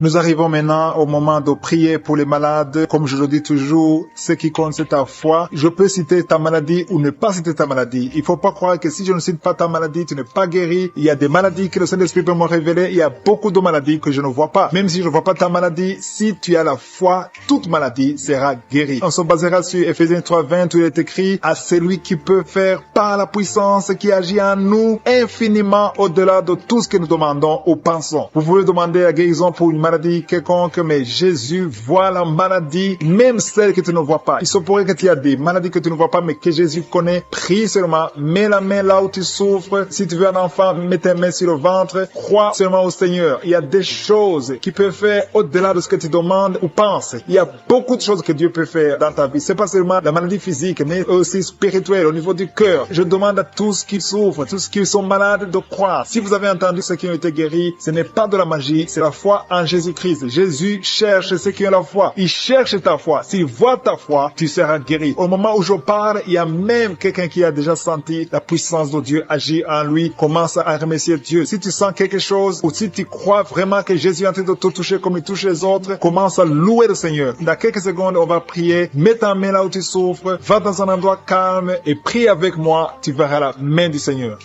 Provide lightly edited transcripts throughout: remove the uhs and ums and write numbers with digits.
Nous arrivons maintenant au moment de prier pour les malades. Comme je le dis toujours, ce qui compte, c'est ta foi. Je peux citer ta maladie ou ne pas citer ta maladie. Il faut pas croire que si je ne cite pas ta maladie, tu n'es pas guéri. Il y a des maladies que le Saint-Esprit peut me révéler. Il y a beaucoup de maladies que je ne vois pas. Même si je ne vois pas ta maladie, si tu as la foi, toute maladie sera guérie. On se basera sur Ephésiens 3:20 où il est écrit à celui qui peut faire par la puissance qui agit en nous infiniment au-delà de tout ce que nous demandons ou pensons. Vous pouvez demander la guérison pour une maladie quelconque, mais Jésus voit la maladie, même celle que tu ne vois pas. Il se pourrait que tu aies des maladies que tu ne vois pas, mais que Jésus connaît. Prie seulement, mets la main là où tu souffres. Si tu veux un enfant, mets tes mains sur le ventre. Crois seulement au Seigneur. Il y a des choses qu'il peut faire au-delà de ce que tu demandes ou penses. Il y a beaucoup de choses que Dieu peut faire dans ta vie. C'est pas seulement la maladie physique, mais aussi spirituelle, au niveau du cœur. Je demande à tous qui souffrent, tous qui sont malades de croire. Si vous avez entendu ceux qui ont été guéris, ce n'est pas de la magie, c'est la foi en Jésus-Christ. Jésus cherche ceux qui ont la foi. Il cherche ta foi. S'il voit ta foi, tu seras guéri. Au moment où je parle, il y a même quelqu'un qui a déjà senti la puissance de Dieu agir en lui. Commence à remercier Dieu. Si tu sens quelque chose ou si tu crois vraiment que Jésus est en train de te toucher comme il touche les autres, commence à louer le Seigneur. Dans quelques secondes, on va prier. Mets ta main là où tu souffres. Va dans un endroit calme et prie avec moi. Tu verras la main du Seigneur.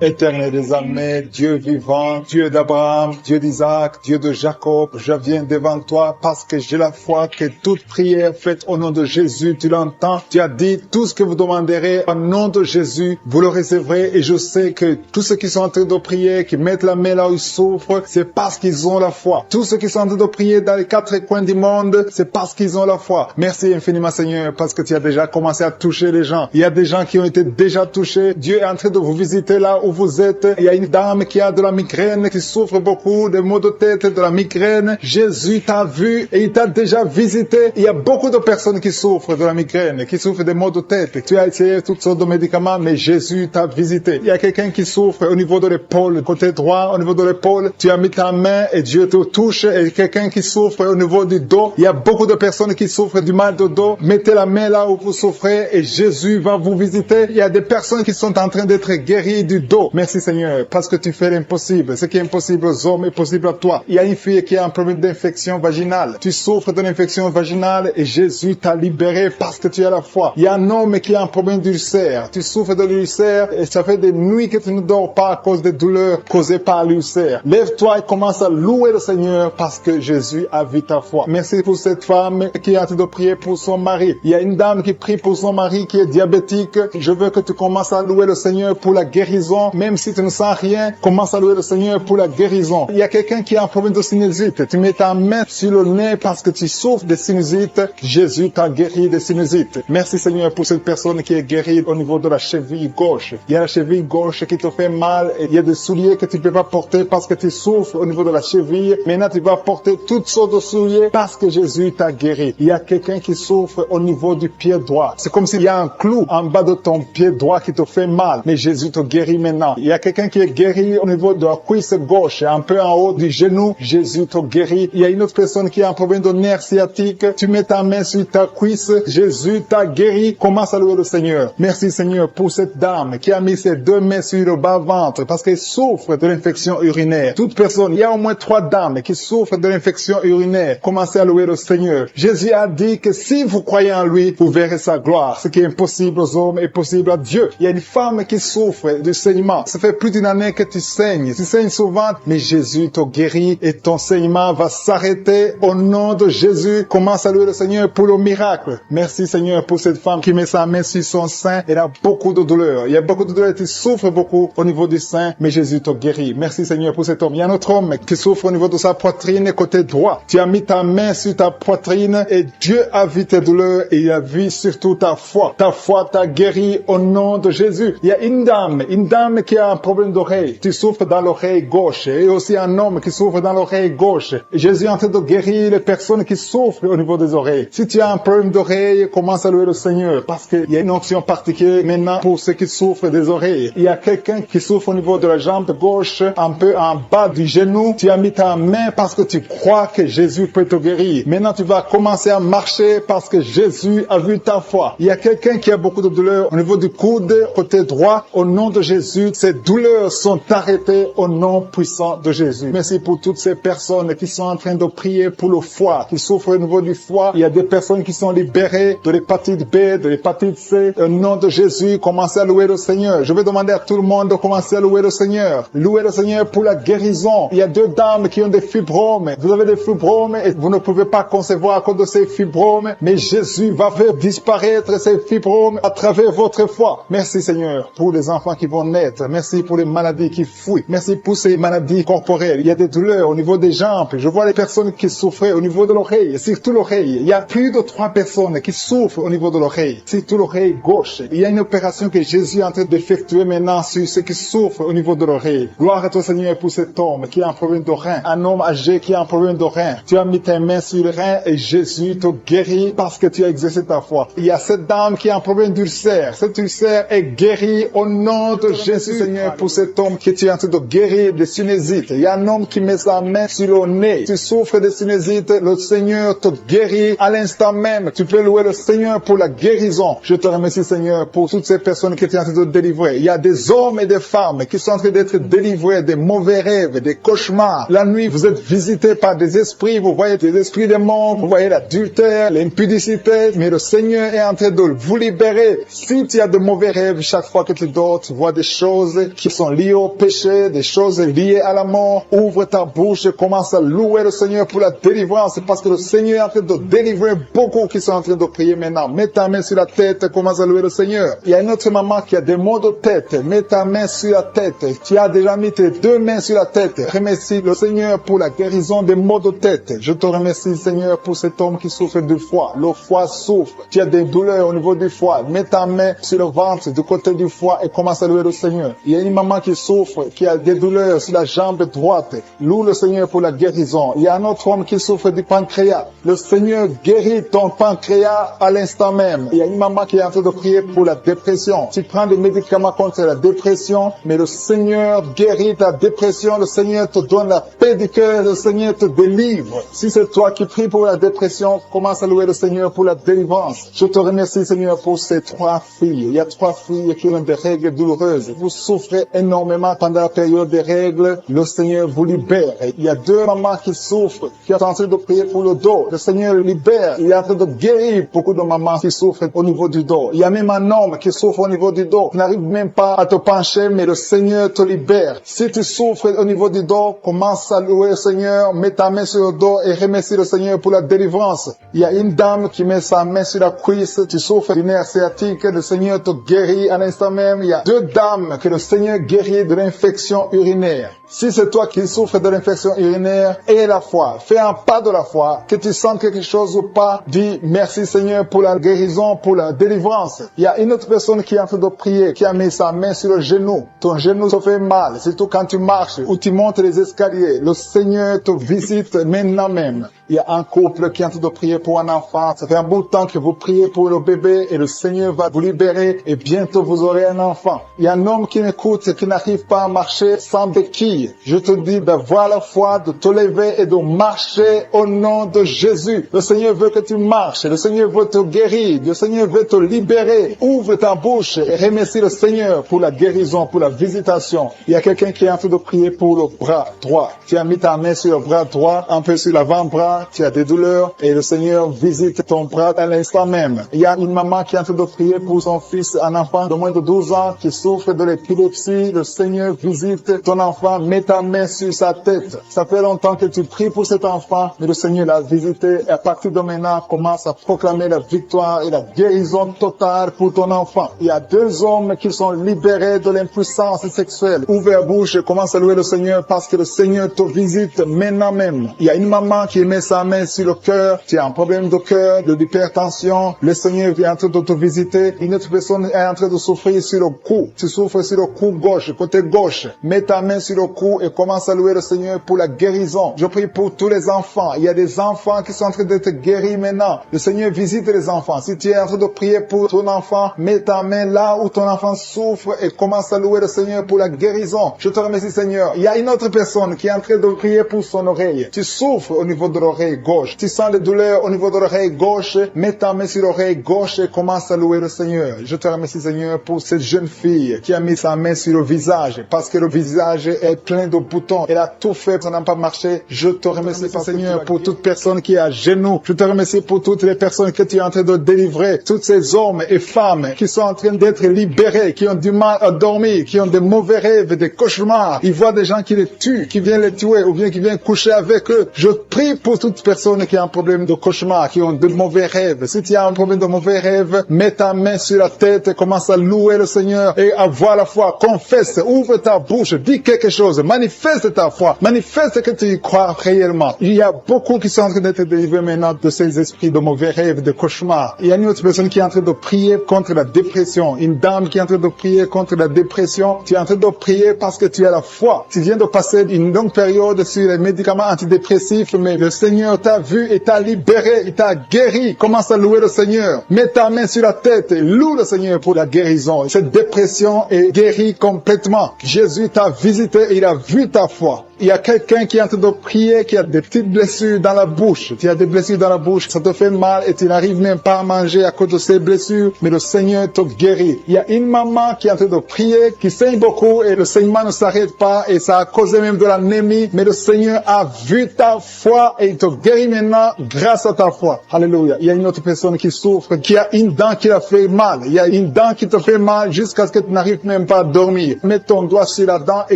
Éternel des armées, Dieu vivant, Dieu d'Abraham, Dieu d'Isaac, Dieu de Jacob, je viens devant toi parce que j'ai la foi que toute prière faite au nom de Jésus, tu l'entends. Tu as dit tout ce que vous demanderez au nom de Jésus, vous le recevrez et je sais que tous ceux qui sont en train de prier, qui mettent la main là où ils souffrent, c'est parce qu'ils ont la foi. Tous ceux qui sont en train de prier dans les quatre coins du monde, c'est parce qu'ils ont la foi. Merci infiniment Seigneur parce que tu as déjà commencé à toucher les gens. Il y a des gens qui ont été déjà touchés. Dieu est en train de vous visiter là où vous êtes. Il y a une dame qui a de la migraine, qui souffre beaucoup de maux de tête, de la migraine. Jésus t'a vu et il t'a déjà visité. Il y a beaucoup de personnes qui souffrent de la migraine, qui souffrent des maux de tête. Tu as essayé toutes sortes de médicaments, mais Jésus t'a visité. Il y a quelqu'un qui souffre au niveau de l'épaule, côté droit, au niveau de l'épaule. Tu as mis ta main et Dieu te touche. Et quelqu'un qui souffre au niveau du dos. Il y a beaucoup de personnes qui souffrent du mal de dos. Mettez la main là où vous souffrez et Jésus va vous visiter. Il y a des personnes qui sont en train d'être guéries du dos. Merci Seigneur, parce que tu fais l'impossible. Ce qui est impossible aux hommes est possible à toi. Il y a une fille qui a un problème d'infection vaginale. Tu souffres d'une infection vaginale et Jésus t'a libéré parce que tu as la foi. Il y a un homme qui a un problème d'ulcère. Tu souffres de l'ulcère et ça fait des nuits que tu ne dors pas à cause des douleurs causées par l'ulcère. Lève-toi et commence à louer le Seigneur parce que Jésus a vu ta foi. Merci pour cette femme qui a en train de prier pour son mari. Il y a une dame qui prie pour son mari qui est diabétique. Je veux que tu commences à louer le Seigneur pour la guérison. Même si tu ne sens rien, commence à louer le Seigneur pour la guérison. Il y a quelqu'un qui a un problème de sinusite. Tu mets ta main sur le nez parce que tu souffres de sinusite. Jésus t'a guéri de sinusite. Merci Seigneur pour cette personne qui est guérie au niveau de la cheville gauche. Il y a la cheville gauche qui te fait mal et il y a des souliers que tu ne peux pas porter parce que tu souffres au niveau de la cheville. Maintenant, tu vas porter toutes sortes de souliers parce que Jésus t'a guéri. Il y a quelqu'un qui souffre au niveau du pied droit. C'est comme s'il y a un clou en bas de ton pied droit qui te fait mal. Mais Jésus te guérit maintenant. Il y a quelqu'un qui est guéri au niveau de la cuisse gauche, un peu en haut du genou. Jésus te guérit. Il y a une autre personne qui a un problème de nerf sciatique. Tu mets ta main sur ta cuisse. Jésus t'a guéri. Commence à louer le Seigneur. Merci Seigneur pour cette dame qui a mis ses deux mains sur le bas-ventre parce qu'elle souffre de l'infection urinaire. Toute personne, il y a au moins 3 dames qui souffrent de l'infection urinaire. Commencez à louer le Seigneur. Jésus a dit que si vous croyez en lui, vous verrez sa gloire. Ce qui est impossible aux hommes est possible à Dieu. Il y a une femme qui souffre du saignement. Ça fait plus d'une année que tu saignes. Tu saignes souvent, mais Jésus te guérit et ton saignement va s'arrêter au nom de Jésus. Commence à louer le Seigneur pour le miracle. Merci Seigneur pour cette femme qui met sa main sur son sein. Elle a beaucoup de douleurs. Il y a beaucoup de douleurs. Tu souffres beaucoup au niveau du sein, mais Jésus te guérit. Merci Seigneur pour cet homme. Il y a un autre homme qui souffre au niveau de sa poitrine côté droit. Tu as mis ta main sur ta poitrine et Dieu a vu tes douleurs et il a vu surtout ta foi. Ta foi t'a guéri au nom de Jésus. Il y a une dame qui a un problème d'oreille. Tu souffres dans l'oreille gauche et aussi un homme qui souffre dans l'oreille gauche. Et Jésus est en train de guérir les personnes qui souffrent au niveau des oreilles. Si tu as un problème d'oreille, commence à louer le Seigneur parce qu'il y a une onction particulière maintenant pour ceux qui souffrent des oreilles. Il y a quelqu'un qui souffre au niveau de la jambe gauche, un peu en bas du genou. Tu as mis ta main parce que tu crois que Jésus peut te guérir. Maintenant, tu vas commencer à marcher parce que Jésus a vu ta foi. Il y a quelqu'un qui a beaucoup de douleur au niveau du coude, côté droit. Au nom de Jésus, Jésus, ces douleurs sont arrêtées au nom puissant de Jésus. Merci pour toutes ces personnes qui sont en train de prier pour le foie, qui souffrent au niveau du foie. Il y a des personnes qui sont libérées de l'hépatite B, de l'hépatite C. Au nom de Jésus, commencez à louer le Seigneur. Je vais demander à tout le monde de commencer à louer le Seigneur. Louez le Seigneur pour la guérison. Il y a 2 dames qui ont des fibromes. Vous avez des fibromes et vous ne pouvez pas concevoir à cause de ces fibromes, mais Jésus va faire disparaître ces fibromes à travers votre foi. Merci Seigneur pour les enfants qui vont naître. Merci pour les maladies qui fuient. Merci pour ces maladies corporelles. Il y a des douleurs au niveau des jambes. Je vois les personnes qui souffraient au niveau de l'oreille, surtout l'oreille. Il y a plus de 3 personnes qui souffrent au niveau de l'oreille, surtout l'oreille gauche. Il y a une opération que Jésus est en train d'effectuer maintenant sur ceux qui souffrent au niveau de l'oreille. Gloire à toi Seigneur pour cet homme qui a un problème de rein, un homme âgé qui a un problème de rein. Tu as mis tes mains sur le rein et Jésus te guérit parce que tu as exercé ta foi. Il y a cette dame qui a un problème d'ulcère. Cet ulcère est guéri au nom de Jésus Seigneur pour cet homme qui est en train de guérir des sinusites. Il y a un homme qui met sa main sur le nez. Tu souffres de sinusites, le Seigneur te guérit à l'instant même. Tu peux louer le Seigneur pour la guérison. Je te remercie Seigneur pour toutes ces personnes qui étaient en train de délivrer. Il y a des hommes et des femmes qui sont en train d'être délivrés des mauvais rêves, des cauchemars. La nuit, vous êtes visités par des esprits, vous voyez des esprits des morts, vous voyez l'adultère, l'impudicité, mais le Seigneur est en train de vous libérer. Si tu as de mauvais rêves, chaque fois que tu dors, tu vois des choses qui sont liées au péché, des choses liées à la mort, ouvre ta bouche et commence à louer le Seigneur pour la délivrance, parce que le Seigneur est en train de délivrer beaucoup qui sont en train de prier maintenant. Mets ta main sur la tête, commence à louer le Seigneur. Il y a une autre maman qui a des maux de tête. Mets ta main sur la tête. Tu as déjà mis tes 2 mains sur la tête. Remercie le Seigneur pour la guérison des maux de tête. Je te remercie Seigneur pour cet homme qui souffre du foie. Le foie souffre. Tu as des douleurs au niveau du foie. Mets ta main sur le ventre du côté du foie et commence à louer le Seigneur. Il y a une maman qui souffre, qui a des douleurs sur la jambe droite. Loue le Seigneur pour la guérison. Il y a un autre homme qui souffre du pancréas. Le Seigneur guérit ton pancréas à l'instant même. Il y a une maman qui est en train de prier pour la dépression. Tu prends des médicaments contre la dépression, mais le Seigneur guérit ta dépression. Le Seigneur te donne la paix du cœur. Le Seigneur te délivre. Si c'est toi qui pries pour la dépression, commence à louer le Seigneur pour la délivrance. Je te remercie Seigneur pour ces 3 filles. Il y a 3 filles qui ont des règles douloureuses. Vous souffrez énormément pendant la période des règles. Le Seigneur vous libère. Il y a 2 mamans qui souffrent, qui sont en train de prier pour le dos. Le Seigneur libère. Il est en train de guérir beaucoup de mamans qui souffrent au niveau du dos. Il y a même un homme qui souffre au niveau du dos. Tu n'arrives même pas à te pencher, mais le Seigneur te libère. Si tu souffres au niveau du dos, commence à louer le Seigneur, mets ta main sur le dos et remercie le Seigneur pour la délivrance. Il y a une dame qui met sa main sur la cuisse. Tu souffres du nerf sciatique, le Seigneur te guérit à l'instant même. Il y a 2 dames que le Seigneur guérit de l'infection urinaire. Si c'est toi qui souffres de l'infection urinaire, aie la foi. Fais un pas de la foi. Que tu sens quelque chose ou pas, dis merci Seigneur pour la guérison, pour la délivrance. Il y a une autre personne qui est en train de prier, qui a mis sa main sur le genou. Ton genou se fait mal, surtout quand tu marches ou tu montes les escaliers. Le Seigneur te visite maintenant même. Il y a un couple qui est en train de prier pour un enfant. Ça fait un bout de temps que vous priez pour le bébé et le Seigneur va vous libérer et bientôt vous aurez un enfant. Il y a un homme qui m'écoute et qui n'arrive pas à marcher sans béquille. Je te dis d'avoir la foi, de te lever et de marcher au nom de Jésus. Le Seigneur veut que tu marches. Le Seigneur veut te guérir. Le Seigneur veut te libérer. Ouvre ta bouche et remercie le Seigneur pour la guérison, pour la visitation. Il y a quelqu'un qui est en train de prier pour le bras droit. Tu as mis ta main sur le bras droit, un peu sur l'avant-bras. Tu as des douleurs et le Seigneur visite ton bras à l'instant même. Il y a une maman qui est en train de prier pour son fils, un enfant de moins de 12 ans qui souffre de l'épilepsie. Le Seigneur visite ton enfant, met ta main sur sa tête. Ça fait longtemps que tu pries pour cet enfant, mais le Seigneur l'a visité et à partir de maintenant, commence à proclamer la victoire et la guérison totale pour ton enfant. Il y a 2 hommes qui sont libérés de l'impuissance sexuelle. Ouvre la bouche et commence à louer le Seigneur parce que le Seigneur te visite maintenant même. Il y a une maman qui met sa main sur le cœur, tu as un problème de cœur, de l'hypertension, le Seigneur est en train de te visiter. Une autre personne est en train de souffrir sur le cou, tu souffres sur le cou gauche, côté gauche. Mets ta main sur le cou et commence à louer le Seigneur pour la guérison. Je prie pour tous les enfants. Il y a des enfants qui sont en train d'être guéris maintenant. Le Seigneur visite les enfants. Si tu es en train de prier pour ton enfant, mets ta main là où ton enfant souffre et commence à louer le Seigneur pour la guérison. Je te remercie Seigneur. Il y a une autre personne qui est en train de prier pour son oreille. Tu souffres au niveau de l'oreille gauche. Tu sens les douleurs au niveau de l'oreille gauche. Mets ta main sur l'oreille gauche et commence à louer le Seigneur. Je te remercie Seigneur pour cette jeune fille qui a mis mis sa main sur le visage parce que le visage est plein de boutons. Elle a tout fait, ça n'a pas marché. Je te remercie, Seigneur, pour toute personne qui est à genoux. Je te remercie pour toutes les personnes que tu es en train de délivrer. Tous ces hommes et femmes qui sont en train d'être libérés, qui ont du mal à dormir, qui ont des mauvais rêves, des cauchemars. Ils voient des gens qui les tuent, qui viennent les tuer ou bien qui viennent coucher avec eux. Je prie pour toute personne qui a un problème de cauchemar, qui ont de mauvais rêves. Si tu as un problème de mauvais rêves, mets ta main sur la tête et commence à louer le Seigneur et avoir la foi. Confesse, ouvre ta bouche, dis quelque chose, manifeste ta foi, manifeste que tu y crois réellement. Il y a beaucoup qui sont en train d'être délivrés maintenant de ces esprits de mauvais rêves, de cauchemars. Il y a une autre personne qui est en train de prier contre la dépression, une dame qui est en train de prier contre la dépression. Tu es en train de prier parce que tu as la foi. Tu viens de passer une longue période sur les médicaments antidépressifs, mais le Seigneur t'a vu et t'a libéré, il t'a guéri. Commence à louer le Seigneur. Mets ta main sur la tête et loue le Seigneur pour la guérison. Cette dépression est guérie complètement. Jésus t'a visité et il a vu ta foi. Il y a quelqu'un qui est en train de prier, qui a des petites blessures dans la bouche. Tu as des blessures dans la bouche, ça te fait mal et tu n'arrives même pas à manger à cause de ces blessures, mais le Seigneur te guérit. Il y a une maman qui est en train de prier, qui saigne beaucoup et le saignement ne s'arrête pas et ça a causé même de l'anémie, mais le Seigneur a vu ta foi et il te guérit maintenant grâce à ta foi. Alléluia. Il y a une autre personne qui souffre, qui a une dent qui a fait mal. Il y a une dent qui te fait mal jusqu'à ce que tu n'arrives même pas à dormir. Mets ton doigt sur la dent et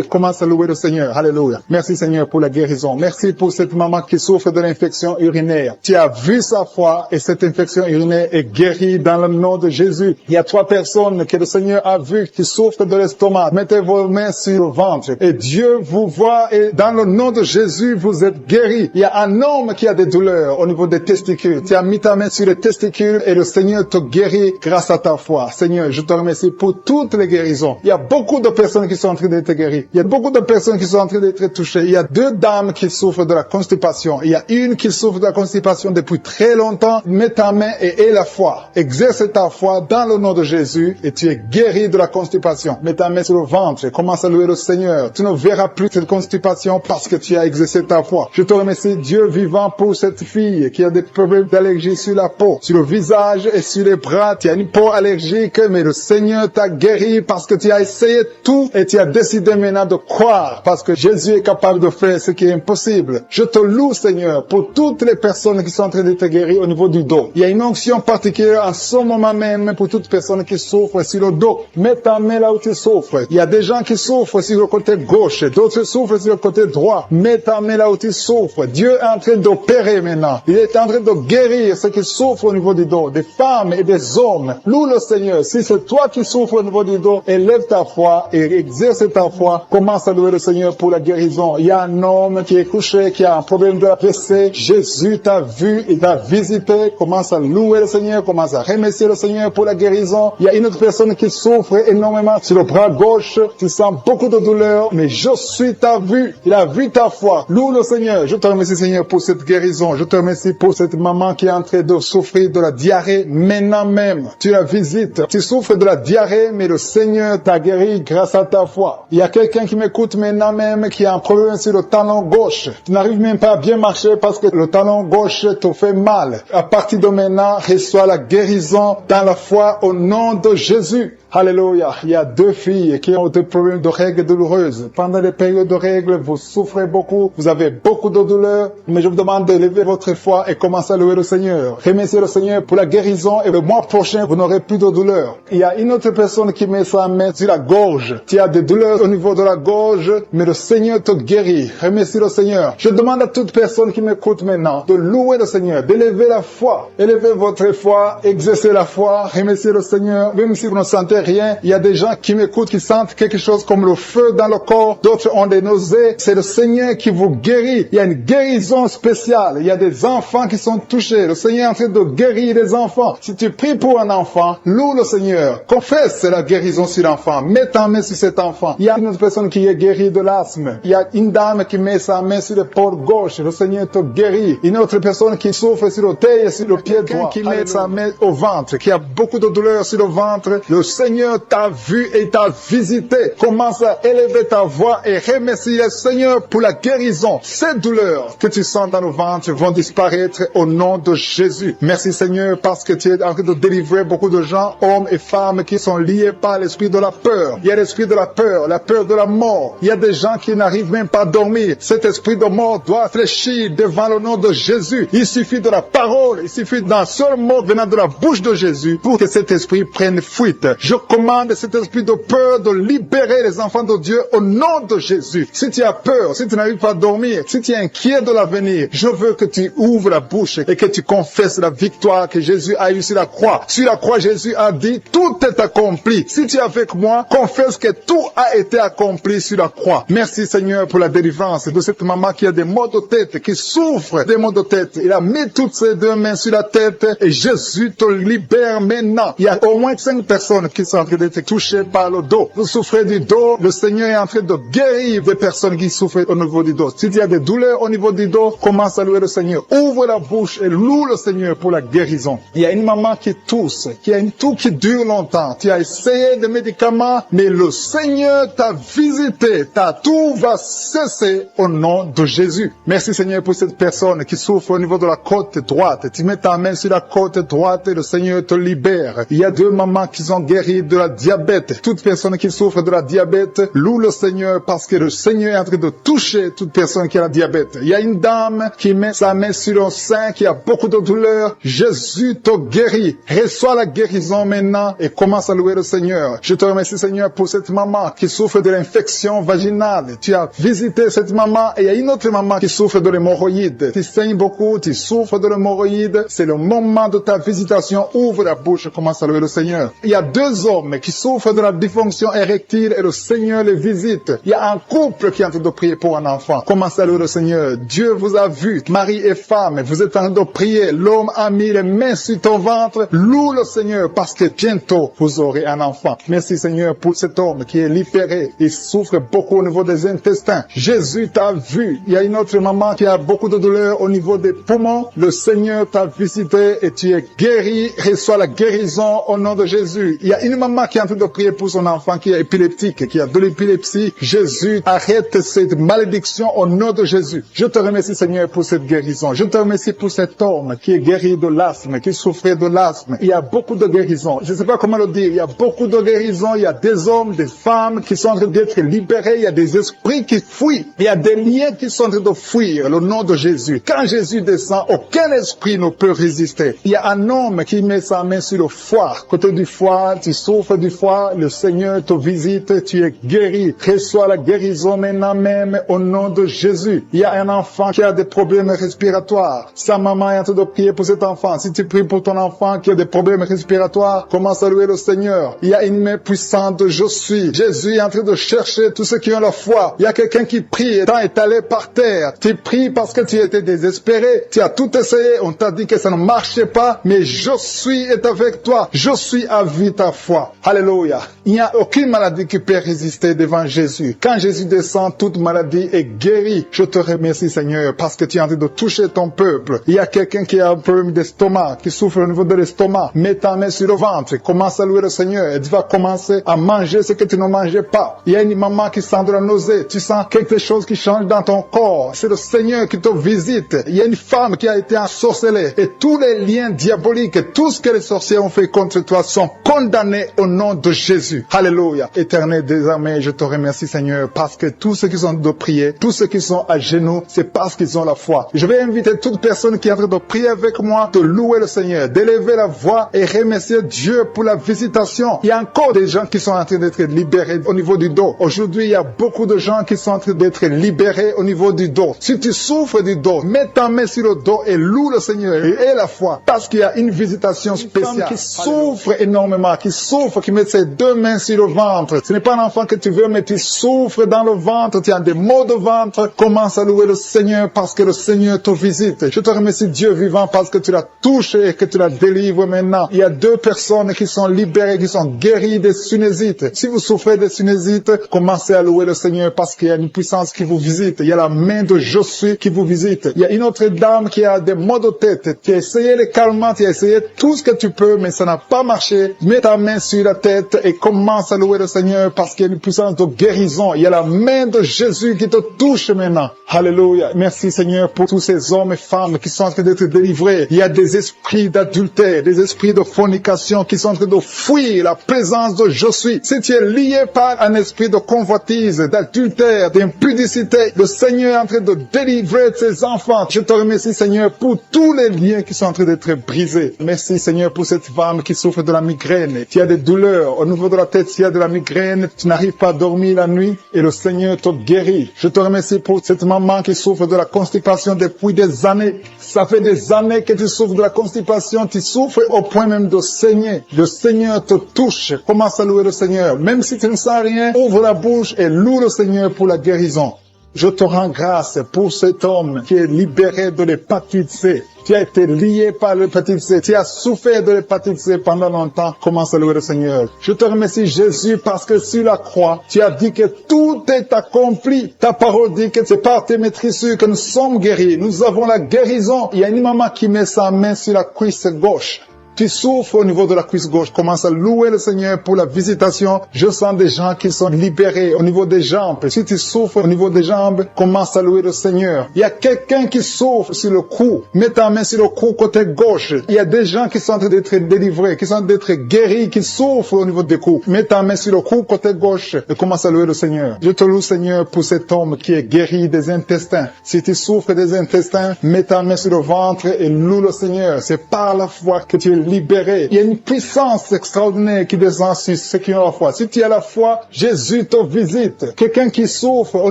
commence à louer le Seigneur. Alléluia. Merci Seigneur pour la guérison. Merci pour cette maman qui souffre de l'infection urinaire. Tu as vu sa foi et cette infection urinaire est guérie dans le nom de Jésus. Il y a 3 personnes que le Seigneur a vues qui souffrent de l'estomac. Mettez vos mains sur le ventre et Dieu vous voit et dans le nom de Jésus vous êtes guéris. Il y a un homme qui a des douleurs au niveau des testicules. Tu as mis ta main sur les testicules et le Seigneur te guérit grâce à ta foi. Seigneur, je te remercie pour toutes les guérisons. Il y a beaucoup de personnes qui sont en train d'être guéries. Il y a beaucoup de personnes qui sont en train d'être touchées. Il y a 2 dames qui souffrent de la constipation. Il y a une qui souffre de la constipation depuis très longtemps. Mets ta main et aie la foi. Exerce ta foi dans le nom de Jésus et tu es guéri de la constipation. Mets ta main sur le ventre et commence à louer le Seigneur. Tu ne verras plus cette constipation parce que tu as exercé ta foi. Je te remercie Dieu vivant pour cette fille qui a des problèmes d'allergie sur la peau, sur le visage et sur les bras. Tu as une peau allergique mais le Seigneur t'a guéri parce que tu as essayé tout et tu as décidé maintenant de croire parce que Jésus est capable de faire ce qui est impossible. Je te loue, Seigneur, pour toutes les personnes qui sont en train d'être guéries au niveau du dos. Il y a une onction particulière en ce moment même pour toutes personnes qui souffrent sur le dos. Mets ta main là où tu souffres. Il y a des gens qui souffrent sur le côté gauche, d'autres souffrent sur le côté droit. Mets ta main là où tu souffres. Dieu est en train d'opérer maintenant. Il est en train de guérir ceux qui souffrent au niveau du dos, des femmes et des hommes. Loue le Seigneur. Si c'est toi qui souffres au niveau du dos, élève ta foi et exerce ta foi. Commence à louer le Seigneur pour la guérison. Il y a un homme qui est couché, qui a un problème de la PC. Jésus t'a vu, il t'a visité. Commence à louer le Seigneur, commence à remercier le Seigneur pour la guérison. Il y a une autre personne qui souffre énormément sur le bras gauche. Tu sens beaucoup de douleur, mais je suis ta vue. Il a vu ta foi. Loue le Seigneur. Je te remercie, Seigneur, pour cette guérison. Je te remercie pour cette maman qui est en train de souffrir de la diarrhée maintenant même. Tu la visites. Tu souffres de la diarrhée, mais le Seigneur t'a guéri grâce à ta foi. Il y a quelqu'un qui m'écoute maintenant même qui a un problème sur le talon gauche. Tu n'arrives même pas à bien marcher parce que le talon gauche te fait mal. À partir de maintenant, reçois la guérison dans la foi au nom de Jésus. Alléluia. Il y a 2 filles qui ont des problèmes de règles douloureuses. Pendant les périodes de règles, vous souffrez beaucoup, vous avez beaucoup de douleurs, mais je vous demande d'élever votre foi et commencer à louer le Seigneur. Remerciez le Seigneur pour la guérison et le mois prochain, vous n'aurez plus de douleurs. Il y a une autre personne qui met sa main sur la gorge. Tu as des douleurs au niveau de la gorge, mais le Seigneur te guérit. Remercie le Seigneur. Je demande à toute personne qui m'écoute maintenant de louer le Seigneur, d'élever la foi. Élevez votre foi, exercez la foi, remerciez le Seigneur, même si vous ne sentez rien. Il y a des gens qui m'écoutent, qui sentent quelque chose comme le feu dans le corps. D'autres ont des nausées. C'est le Seigneur qui vous guérit. Il y a une guérison spéciale. Il y a des enfants qui sont touchés. Le Seigneur est en train de guérir les enfants. Si tu pries pour un enfant, loue le Seigneur. Confesse la guérison sur l'enfant. Mets ta main sur cet enfant. Il y a une autre personne qui est guérie de l'asthme. Il y a une dame qui met sa main sur l'épaule gauche. Le Seigneur te guérit. Une autre personne qui souffre sur le pied et sur le pied droit. Qui met sa main au ventre, qui a beaucoup de douleur sur le ventre. Le Seigneur Seigneur t'a vu et t'a visité. Commence à élever ta voix et remercie le Seigneur pour la guérison. Ces douleurs que tu sens dans le ventre vont disparaître au nom de Jésus. Merci Seigneur parce que tu es en train de délivrer beaucoup de gens, hommes et femmes qui sont liés par l'esprit de la peur. Il y a l'esprit de la peur de la mort. Il y a des gens qui n'arrivent même pas à dormir. Cet esprit de mort doit fléchir devant le nom de Jésus. Il suffit de la parole, il suffit d'un seul mot venant de la bouche de Jésus pour que cet esprit prenne fuite. Je commande cet esprit de peur de libérer les enfants de Dieu au nom de Jésus. Si tu as peur, si tu n'arrives pas à dormir, si tu es inquiet de l'avenir, je veux que tu ouvres la bouche et que tu confesses la victoire que Jésus a eue sur la croix. Sur la croix, Jésus a dit, tout est accompli. Si tu es avec moi, confesse que tout a été accompli sur la croix. Merci Seigneur pour la délivrance de cette maman qui a des maux de tête, qui souffre des maux de tête. Il a mis toutes ses deux mains sur la tête et Jésus te libère maintenant. Il y a au moins 5 personnes qui sont en train d'être touchées par le dos. Vous souffrez du dos, le Seigneur est en train de guérir des personnes qui souffrent au niveau du dos. Si tu as des douleurs au niveau du dos, commence à louer le Seigneur. Ouvre la bouche et loue le Seigneur pour la guérison. Il y a une maman qui tousse, qui a une toux qui dure longtemps. Tu as essayé des médicaments, mais le Seigneur t'a visité. Ta toux va cesser au nom de Jésus. Merci Seigneur pour cette personne qui souffre au niveau de la côte droite. Tu mets ta main sur la côte droite et le Seigneur te libère. Il y a 2 mamans qui sont guéries de la diabète. Toute personne qui souffre de la diabète loue le Seigneur parce que le Seigneur est en train de toucher toute personne qui a la diabète. Il y a une dame qui met sa main sur le sein, qui a beaucoup de douleur. Jésus te guérit. Reçois la guérison maintenant et commence à louer le Seigneur. Je te remercie Seigneur pour cette maman qui souffre de l'infection vaginale. Tu as visité cette maman et il y a une autre maman qui souffre de l'hémorroïde. Tu saignes beaucoup, tu souffres de l'hémorroïde. C'est le moment de ta visitation. Ouvre la bouche et commence à louer le Seigneur. Il y a 2 hommes qui souffrent de la dysfonction érectile et le Seigneur les visite. Il y a un couple qui est en train de prier pour un enfant. Commence à louer le Seigneur. Dieu vous a vu, mari et femme. Vous êtes en train de prier. L'homme a mis les mains sur ton ventre. Loue le Seigneur parce que bientôt vous aurez un enfant. Merci Seigneur pour cet homme qui est libéré. Il souffre beaucoup au niveau des intestins. Jésus t'a vu. Il y a une autre maman qui a beaucoup de douleur au niveau des poumons. Le Seigneur t'a visité et tu es guéri. Reçois la guérison au nom de Jésus. Il y a une maman qui est en train de prier pour son enfant qui est épileptique, qui a de l'épilepsie. Jésus, arrête cette malédiction au nom de Jésus. Je te remercie Seigneur pour cette guérison. Je te remercie pour cet homme qui est guéri de l'asthme, qui souffrait de l'asthme. Il y a beaucoup de guérisons. Je ne sais pas comment le dire. Il y a beaucoup de guérisons. Il y a des hommes, des femmes qui sont en train d'être libérés. Il y a des esprits qui fuient. Il y a des liens qui sont en train de fuir le nom de Jésus. Quand Jésus descend, aucun esprit ne peut résister. Il y a un homme qui met sa main sur le foie. Côté du foie, tu souffres du foie. Le Seigneur te visite. Tu es guéri. Reçois la guérison maintenant même au nom de Jésus. Il y a un enfant qui a des problèmes respiratoires. Sa maman est en train de prier pour cet enfant. Si tu pries pour ton enfant qui a des problèmes respiratoires, commence à louer le Seigneur. Il y a une main puissante de Je suis. Jésus est en train de chercher tous ceux qui ont la foi. Il y a quelqu'un qui prie étant étalé par terre. Tu pries parce que tu étais désespéré. Tu as tout essayé. On t'a dit que ça ne marchait pas. Mais Je suis est avec toi. Je suis à vie ta foi. Alléluia. Il n'y a aucune maladie qui peut résister devant Jésus. Quand Jésus descend, toute maladie est guérie. Je te remercie Seigneur parce que tu es en train de toucher ton peuple. Il y a quelqu'un qui a un problème d'estomac, qui souffre au niveau de l'estomac. Mets ta main sur le ventre. Commence à louer le Seigneur et tu vas commencer à manger ce que tu ne mangeais pas. Il y a une maman qui sent de la nausée. Tu sens quelque chose qui change dans ton corps. C'est le Seigneur qui te visite. Il y a une femme qui a été ensorcelée et tous les liens diaboliques, tout ce que les sorciers ont fait contre toi sont condamnés au nom de Jésus. Alléluia. Éternel désormais, je te remercie Seigneur parce que tous ceux qui sont de prier, tous ceux qui sont à genoux, c'est parce qu'ils ont la foi. Je vais inviter toute personne qui est en train de prier avec moi de louer le Seigneur, d'élever la voix et remercier Dieu pour la visitation. Il y a encore des gens qui sont en train d'être libérés au niveau du dos. Aujourd'hui, il y a beaucoup de gens qui sont en train d'être libérés au niveau du dos. Si tu souffres du dos, mets ta main sur le dos et loue le Seigneur et aie la foi parce qu'il y a une visitation spéciale. Une femme qui souffre énormément, qui souffre, qui met ses 2 mains sur le ventre. Ce n'est pas un enfant que tu veux, mais tu souffres dans le ventre, tu as des maux de ventre. Commence à louer le Seigneur parce que le Seigneur te visite. Je te remercie Dieu vivant parce que tu l'as touché et que tu la délivres maintenant. Il y a 2 personnes qui sont libérées, qui sont guéries des sinusites. Si vous souffrez des sinusites, commencez à louer le Seigneur parce qu'il y a une puissance qui vous visite. Il y a la main de Je suis qui vous visite. Il y a une autre dame qui a des maux de tête. Tu as essayé les calmants, tu as essayé tout ce que tu peux, mais ça n'a pas marché. Mets ta main main sur la tête et commence à louer le Seigneur parce qu'il y a une puissance de guérison. Il y a la main de Jésus qui te touche maintenant. Alléluia. Merci Seigneur pour tous ces hommes et femmes qui sont en train d'être délivrés. Il y a des esprits d'adultère, des esprits de fornication qui sont en train de fuir la présence de je suis. Si tu es lié par un esprit de convoitise, d'adultère, d'impudicité, le Seigneur est en train de délivrer ses enfants. Je te remercie Seigneur pour tous les liens qui sont en train d'être brisés. Merci Seigneur pour cette femme qui souffre de la migraine. Tu as des douleurs au niveau de la tête, tu as de la migraine, tu n'arrives pas à dormir la nuit et le Seigneur te guérit. Je te remercie pour cette maman qui souffre de la constipation depuis des années. Ça fait des années que tu souffres de la constipation, tu souffres au point même de saigner. Le Seigneur te touche. Commence à louer le Seigneur. Même si tu ne sens rien, ouvre la bouche et loue le Seigneur pour la guérison. Je te rends grâce pour cet homme qui est libéré de l'hépatite C. Tu as été lié par l'hépatite C. Tu as souffert de l'hépatite C pendant longtemps. Commence à louer le Seigneur. Je te remercie Jésus parce que sur la croix, tu as dit que tout est accompli. Ta parole dit que c'est par tes maîtrisures que nous sommes guéris. Nous avons la guérison. Il y a une maman qui met sa main sur la cuisse gauche. Tu souffres au niveau de la cuisse gauche. Commence à louer le Seigneur pour la visitation. Je sens des gens qui sont libérés au niveau des jambes. Si tu souffres au niveau des jambes, commence à louer le Seigneur. Il y a quelqu'un qui souffre sur le cou. Mets ta main sur le cou côté gauche. Il y a des gens qui sont en train d'être délivrés, qui sont en train d'être guéris, qui souffrent au niveau des coups. Mets ta main sur le cou côté gauche et commence à louer le Seigneur. Je te loue Seigneur pour cet homme qui est guéri des intestins. Si tu souffres des intestins, mets ta main sur le ventre et loue le Seigneur. C'est par la foi que tu es libéré. Il y a une puissance extraordinaire qui descend sur ceux qui ont la foi. Si tu as la foi, Jésus te visite. Quelqu'un qui souffre au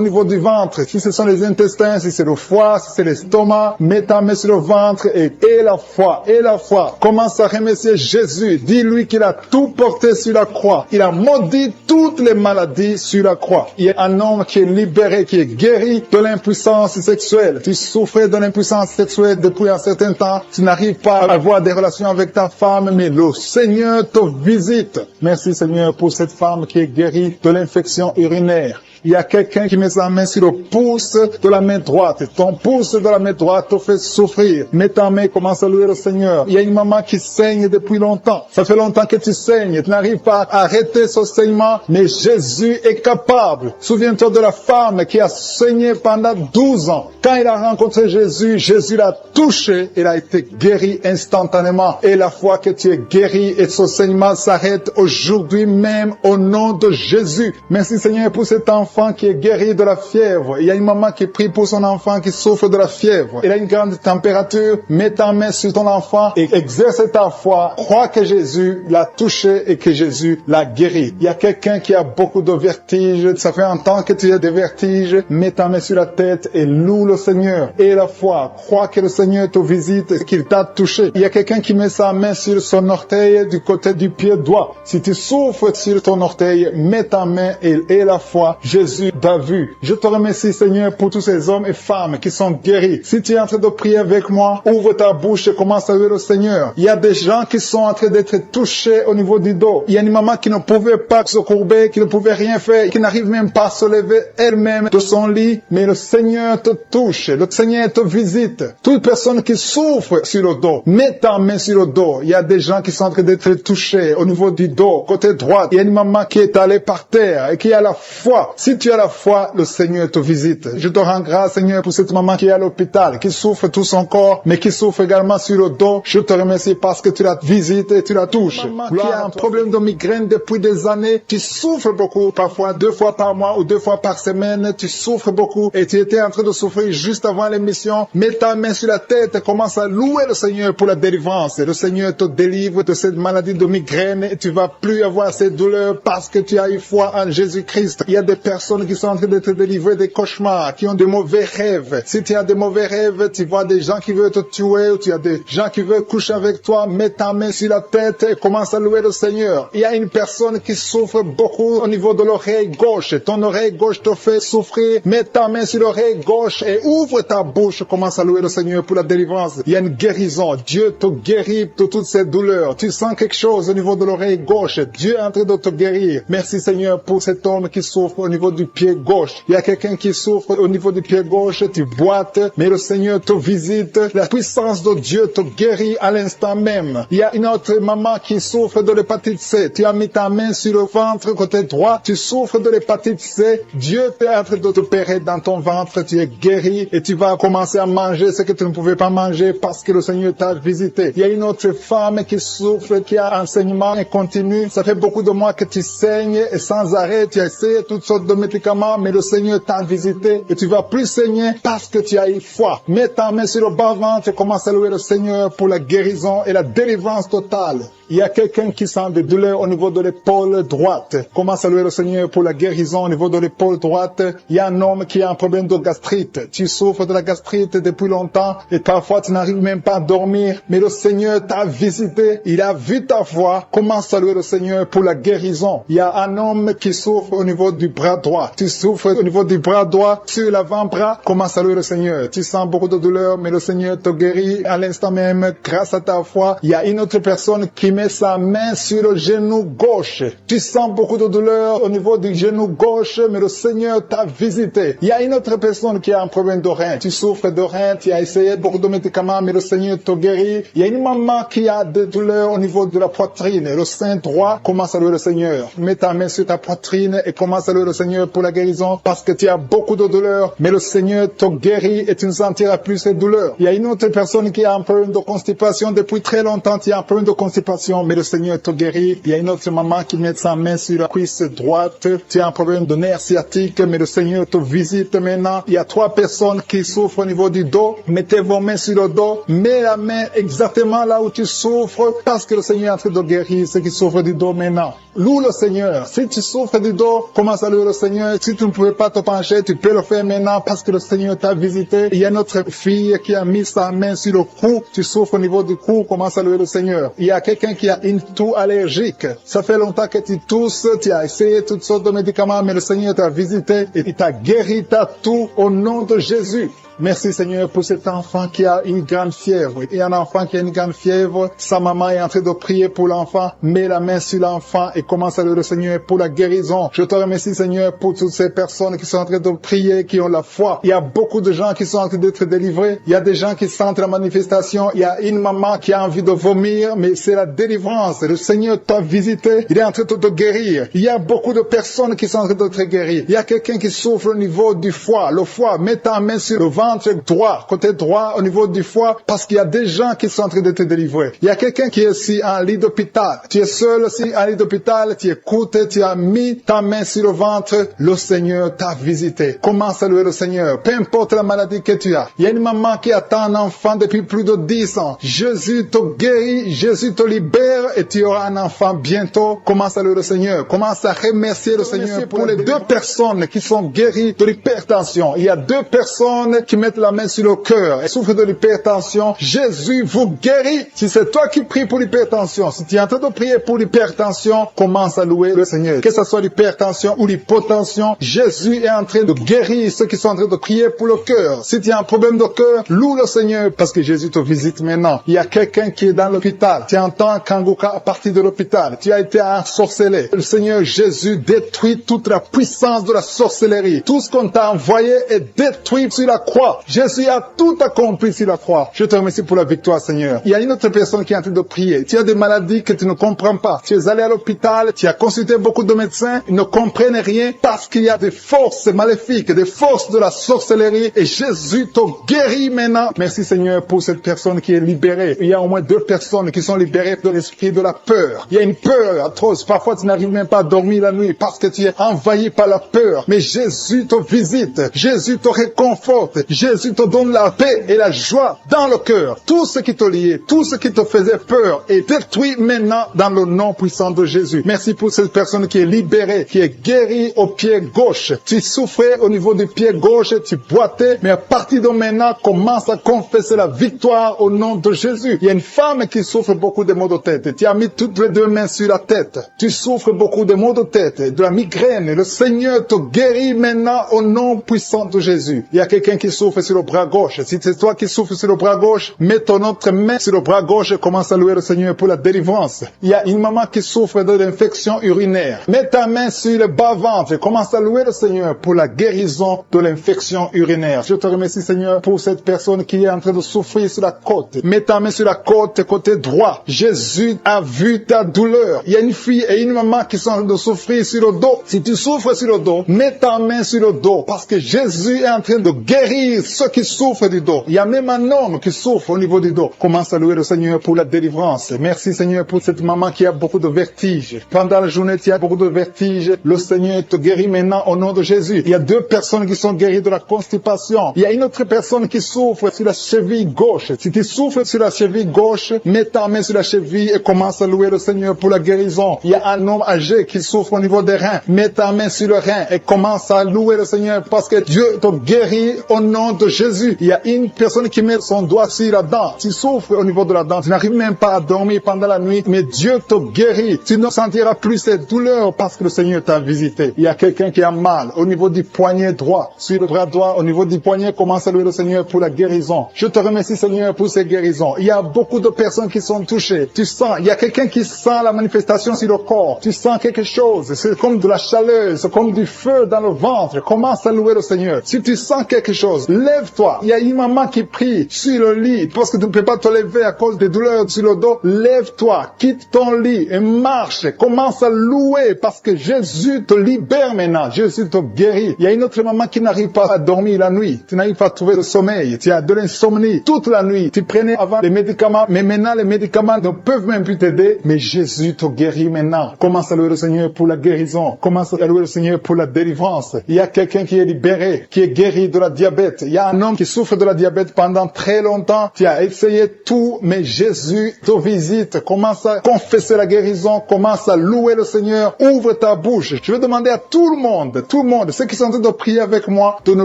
niveau du ventre, si ce sont les intestins, si c'est le foie, si c'est l'estomac, mets ta main sur le ventre et la foi, et la foi. Commence à remercier Jésus. Dis-lui qu'il a tout porté sur la croix. Il a maudit toutes les maladies sur la croix. Il y a un homme qui est libéré, qui est guéri de l'impuissance sexuelle. Tu souffrais de l'impuissance sexuelle depuis un certain temps. Tu n'arrives pas à avoir des relations avec ta femme, mais le Seigneur te visite. Merci Seigneur pour cette femme qui est guérie de l'infection urinaire. Il y a quelqu'un qui met sa main sur le pouce de la main droite. Ton pouce de la main droite te fait souffrir. Mets ta main, commence à louer le Seigneur. Il y a une maman qui saigne depuis longtemps. Ça fait longtemps que tu saignes. Tu n'arrives pas à arrêter ce saignement, mais Jésus est capable. Souviens-toi de la femme qui a saigné pendant 12 ans. Quand il a rencontré Jésus, Jésus l'a touché. Il a été guéri instantanément. Et la fois que tu es guéri et ce saignement s'arrête aujourd'hui même au nom de Jésus. Merci Seigneur pour cet enfant qui est guéri de la fièvre. Il y a une maman qui prie pour son enfant qui souffre de la fièvre. Il a une grande température. Mets ta main sur ton enfant et exerce ta foi. Crois que Jésus l'a touché et que Jésus l'a guéri. Il y a quelqu'un qui a beaucoup de vertiges. Ça fait un temps que tu as des vertiges. Mets ta main sur la tête et loue le Seigneur. Et la foi. Crois que le Seigneur te visite et qu'il t'a touché. Il y a quelqu'un qui met sa main sur son orteil du côté du pied droit. Si tu souffres sur ton orteil, mets ta main et la foi. Jésus t'a vu. Je te remercie Seigneur pour tous ces hommes et femmes qui sont guéris. Si tu es en train de prier avec moi, ouvre ta bouche et commence à louer le Seigneur. Il y a des gens qui sont en train d'être touchés au niveau du dos. Il y a une maman qui ne pouvait pas se courber, qui ne pouvait rien faire, qui n'arrive même pas à se lever elle-même de son lit. Mais le Seigneur te touche. Le Seigneur te visite. Toute personne qui souffre sur le dos, mets ta main sur le dos. Il y a des gens qui sont en train d'être touchés au niveau du dos, côté droit. Il y a une maman qui est allée par terre et qui a la foi. Si tu as la foi, le Seigneur te visite. Je te rends grâce, Seigneur, pour cette maman qui est à l'hôpital, qui souffre tout son corps, mais qui souffre également sur le dos. Je te remercie parce que tu la visites et tu la touches. Maman qui a un problème de migraine depuis des années, tu souffres beaucoup, parfois 2 fois par mois ou 2 fois par semaine, tu souffres beaucoup et tu étais en train de souffrir juste avant l'émission. Mets ta main sur la tête et commence à louer le Seigneur pour la délivrance. Le Seigneur te délivre de cette maladie de migraine et tu vas plus avoir ces douleurs parce que tu as eu foi en Jésus-Christ. Il y a des personnes qui sont en train d'être délivrées des cauchemars, qui ont de mauvais rêves. Si tu as des mauvais rêves, tu vois des gens qui veulent te tuer ou tu as des gens qui veulent coucher avec toi, mets ta main sur la tête et commence à louer le Seigneur. Il y a une personne qui souffre beaucoup au niveau de l'oreille gauche. Ton oreille gauche te fait souffrir. Mets ta main sur l'oreille gauche et ouvre ta bouche. Commence à louer le Seigneur pour la délivrance. Il y a une guérison. Dieu te guérit de toutes ces douleurs. Tu sens quelque chose au niveau de l'oreille gauche. Dieu est en train de te guérir. Merci Seigneur pour cet homme qui souffre au niveau niveau du pied gauche. Il y a quelqu'un qui souffre au niveau du pied gauche, tu boites, mais le Seigneur te visite. La puissance de Dieu te guérit à l'instant même. Il y a une autre maman qui souffre de l'hépatite C. Tu as mis ta main sur le ventre côté droit, tu souffres de l'hépatite C. Dieu est en train de t'opérer dans ton ventre, tu es guéri et tu vas commencer à manger ce que tu ne pouvais pas manger parce que le Seigneur t'a visité. Il y a une autre femme qui souffre, qui a un saignement continu. Ça fait beaucoup de mois que tu saignes et sans arrêt, tu as essayé toutes sortes de médicaments, mais le Seigneur t'a visité et tu vas plus saigner parce que tu as eu foi. Mets ta main sur le bas-ventre et commence à louer le Seigneur pour la guérison et la délivrance totale. Il y a quelqu'un qui sent des douleurs au niveau de l'épaule droite. Commence à louer le Seigneur pour la guérison au niveau de l'épaule droite. Il y a un homme qui a un problème de gastrite. Tu souffres de la gastrite depuis longtemps et parfois tu n'arrives même pas à dormir. Mais le Seigneur t'a visité. Il a vu ta foi. Commence à louer le Seigneur pour la guérison. Il y a un homme qui souffre au niveau du bras droit. Tu souffres au niveau du bras droit, sur l'avant-bras. Commence à louer le Seigneur. Tu sens beaucoup de douleur, mais le Seigneur te guérit à l'instant même grâce à ta foi. Il y a une autre personne qui met sa main sur le genou gauche. Tu sens beaucoup de douleur au niveau du genou gauche, mais le Seigneur t'a visité. Il y a une autre personne qui a un problème de rein. Tu souffres de rein, tu as essayé beaucoup de médicaments, mais le Seigneur te guérit. Il y a une maman qui a des douleurs au niveau de la poitrine. Le sein droit, commence à louer le Seigneur. Mets ta main sur ta poitrine et commence à louer le Seigneur pour la guérison parce que tu as beaucoup de douleurs, mais le Seigneur te guérit et tu ne sentiras plus ces douleurs. Il y a une autre personne qui a un problème de constipation depuis très longtemps. Tu as un problème de constipation, mais le Seigneur te guérit. Il y a une autre maman qui met sa main sur la cuisse droite. Tu as un problème de nerf sciatique, mais le Seigneur te visite maintenant. Il y a 3 personnes qui souffrent au niveau du dos. Mettez vos mains sur le dos. Mets la main exactement là où tu souffres parce que le Seigneur est en train de guérir ceux qui souffrent du dos maintenant. Loue le Seigneur. Si tu souffres du dos, commence à louer le Seigneur. Si tu ne pouvais pas te pencher, tu peux le faire maintenant parce que le Seigneur t'a visité. Il y a notre fille qui a mis sa main sur le cou. Tu souffres au niveau du cou, commence à louer le Seigneur. Il y a quelqu'un qui a une toux allergique. Ça fait longtemps que tu tousses, tu as essayé toutes sortes de médicaments, mais le Seigneur t'a visité et il t'a guéri ta toux au nom de Jésus. Merci Seigneur pour cet enfant qui a une grande fièvre. Il y a un enfant qui a une grande fièvre. Sa maman est en train de prier pour l'enfant. Mets la main sur l'enfant et commence à louer le Seigneur pour la guérison. Je te remercie Seigneur pour toutes ces personnes qui sont en train de prier, qui ont la foi. Il y a beaucoup de gens qui sont en train d'être délivrés. Il y a des gens qui sentent la manifestation. Il y a une maman qui a envie de vomir, mais c'est la délivrance. Le Seigneur t'a visité. Il est en train de te guérir. Il y a beaucoup de personnes qui sont en train de te guérir. Il y a quelqu'un qui souffre au niveau du foie. Le foie, mets ta main sur le ventre droit, côté droit, au niveau du foie, parce qu'il y a des gens qui sont en train de te délivrer. Il y a quelqu'un qui est ici en lit d'hôpital. Tu es seul ici en lit d'hôpital, tu écoutes, tu as mis ta main sur le ventre, le Seigneur t'a visité. Commence à louer le Seigneur, peu importe la maladie que tu as. Il y a une maman qui attend un enfant depuis plus de 10 ans. Jésus te guérit, Jésus te libère et tu auras un enfant bientôt. Commence à louer le Seigneur. Commence à remercier le Seigneur pour les 2 personnes qui sont guéries de l'hypertension. Il y a 2 personnes qui mettent la main sur le cœur et souffrent de l'hypertension. Jésus vous guérit. Si c'est toi qui pries pour l'hypertension, si tu es en train de prier pour l'hypertension, commence à louer le Seigneur. Que ce soit l'hypertension ou l'hypotension, Jésus est en train de guérir ceux qui sont en train de prier pour le cœur. Si tu as un problème de cœur, loue le Seigneur parce que Jésus te visite maintenant. Il y a quelqu'un qui est dans l'hôpital. Tu entends Kanguka à partir de l'hôpital. Tu as été ensorcelé. Le Seigneur Jésus détruit toute la puissance de la sorcellerie. Tout ce qu'on t'a envoyé est détruit sur la croix. Jésus a tout accompli sur la croix. Je te remercie pour la victoire, Seigneur. Il y a une autre personne qui est en train de prier. Tu as des maladies que tu ne comprends pas. Tu es allé à l'hôpital, tu as consulté beaucoup de médecins, ils ne comprennent rien parce qu'il y a des forces maléfiques, des forces de la sorcellerie et Jésus te guérit maintenant. Merci, Seigneur, pour cette personne qui est libérée. Il y a au moins 2 personnes qui sont libérées de l'esprit de la peur. Il y a une peur atroce. Parfois, tu n'arrives même pas à dormir la nuit parce que tu es envahi par la peur. Mais Jésus te visite. Jésus te réconforte. Jésus te donne la paix et la joie dans le cœur. Tout ce qui te liait, tout ce qui te faisait peur est détruit maintenant dans le nom puissant de Jésus. Merci pour cette personne qui est libérée, qui est guérie au pied gauche. Tu souffrais au niveau du pied gauche, tu boitais, mais à partir de maintenant, commence à confesser la victoire au nom de Jésus. Il y a une femme qui souffre beaucoup de maux de tête. Tu as mis toutes les 2 mains sur la tête. Tu souffres beaucoup de maux de tête, de la migraine. Le Seigneur te guérit maintenant au nom puissant de Jésus. Il y a quelqu'un qui souffre souffre sur le bras gauche. Si c'est toi qui souffres sur le bras gauche, mets ton autre main sur le bras gauche et commence à louer le Seigneur pour la délivrance. Il y a une maman qui souffre de l'infection urinaire. Mets ta main sur le bas-ventre et commence à louer le Seigneur pour la guérison de l'infection urinaire. Je te remercie, Seigneur, pour cette personne qui est en train de souffrir sur la côte. Mets ta main sur la côte, côté droit. Jésus a vu ta douleur. Il y a une fille et une maman qui sont en train de souffrir sur le dos. Si tu souffres sur le dos, mets ta main sur le dos parce que Jésus est en train de guérir ceux qui souffrent du dos. Il y a même un homme qui souffre au niveau du dos. Commence à louer le Seigneur pour la délivrance. Merci, Seigneur, pour cette maman qui a beaucoup de vertiges. Pendant la journée, tu as beaucoup de vertiges. Le Seigneur te guérit maintenant au nom de Jésus. Il y a 2 personnes qui sont guéries de la constipation. Il y a une autre personne qui souffre sur la cheville gauche. Si tu souffres sur la cheville gauche, mets ta main sur la cheville et commence à louer le Seigneur pour la guérison. Il y a un homme âgé qui souffre au niveau des reins. Mets ta main sur le rein et commence à louer le Seigneur parce que Dieu te guérit au nom de Jésus. Il y a une personne qui met son doigt sur la dent. Tu souffres au niveau de la dent. Tu n'arrives même pas à dormir pendant la nuit, mais Dieu te guérit. Tu ne sentiras plus cette douleur parce que le Seigneur t'a visité. Il y a quelqu'un qui a mal au niveau du poignet droit, sur le bras droit, au niveau du poignet, commence à louer le Seigneur pour la guérison. Je te remercie, Seigneur, pour ces guérisons. Il y a beaucoup de personnes qui sont touchées. Tu sens, il y a quelqu'un qui sent la manifestation sur le corps. Tu sens quelque chose. C'est comme de la chaleur, c'est comme du feu dans le ventre. Commence à louer le Seigneur. Si tu sens quelque chose, lève-toi. Il y a une maman qui prie sur le lit parce que tu ne peux pas te lever à cause des douleurs sur le dos. Lève-toi, quitte ton lit et marche. Commence à louer parce que Jésus te libère maintenant. Jésus te guérit. Il y a une autre maman qui n'arrive pas à dormir la nuit. Tu n'arrives pas à trouver le sommeil. Tu as de l'insomnie toute la nuit. Tu prenais avant les médicaments, mais maintenant les médicaments ne peuvent même plus t'aider. Mais Jésus te guérit maintenant. Commence à louer le Seigneur pour la guérison. Commence à louer le Seigneur pour la délivrance. Il y a quelqu'un qui est libéré, qui est guéri de la diabète. Il y a un homme qui souffre de la diabète pendant très longtemps. Tu as essayé tout, mais Jésus te visite. Commence à confesser la guérison. Commence à louer le Seigneur. Ouvre ta bouche. Je vais demander à tout le monde, ceux qui sont en train de prier avec moi, de ne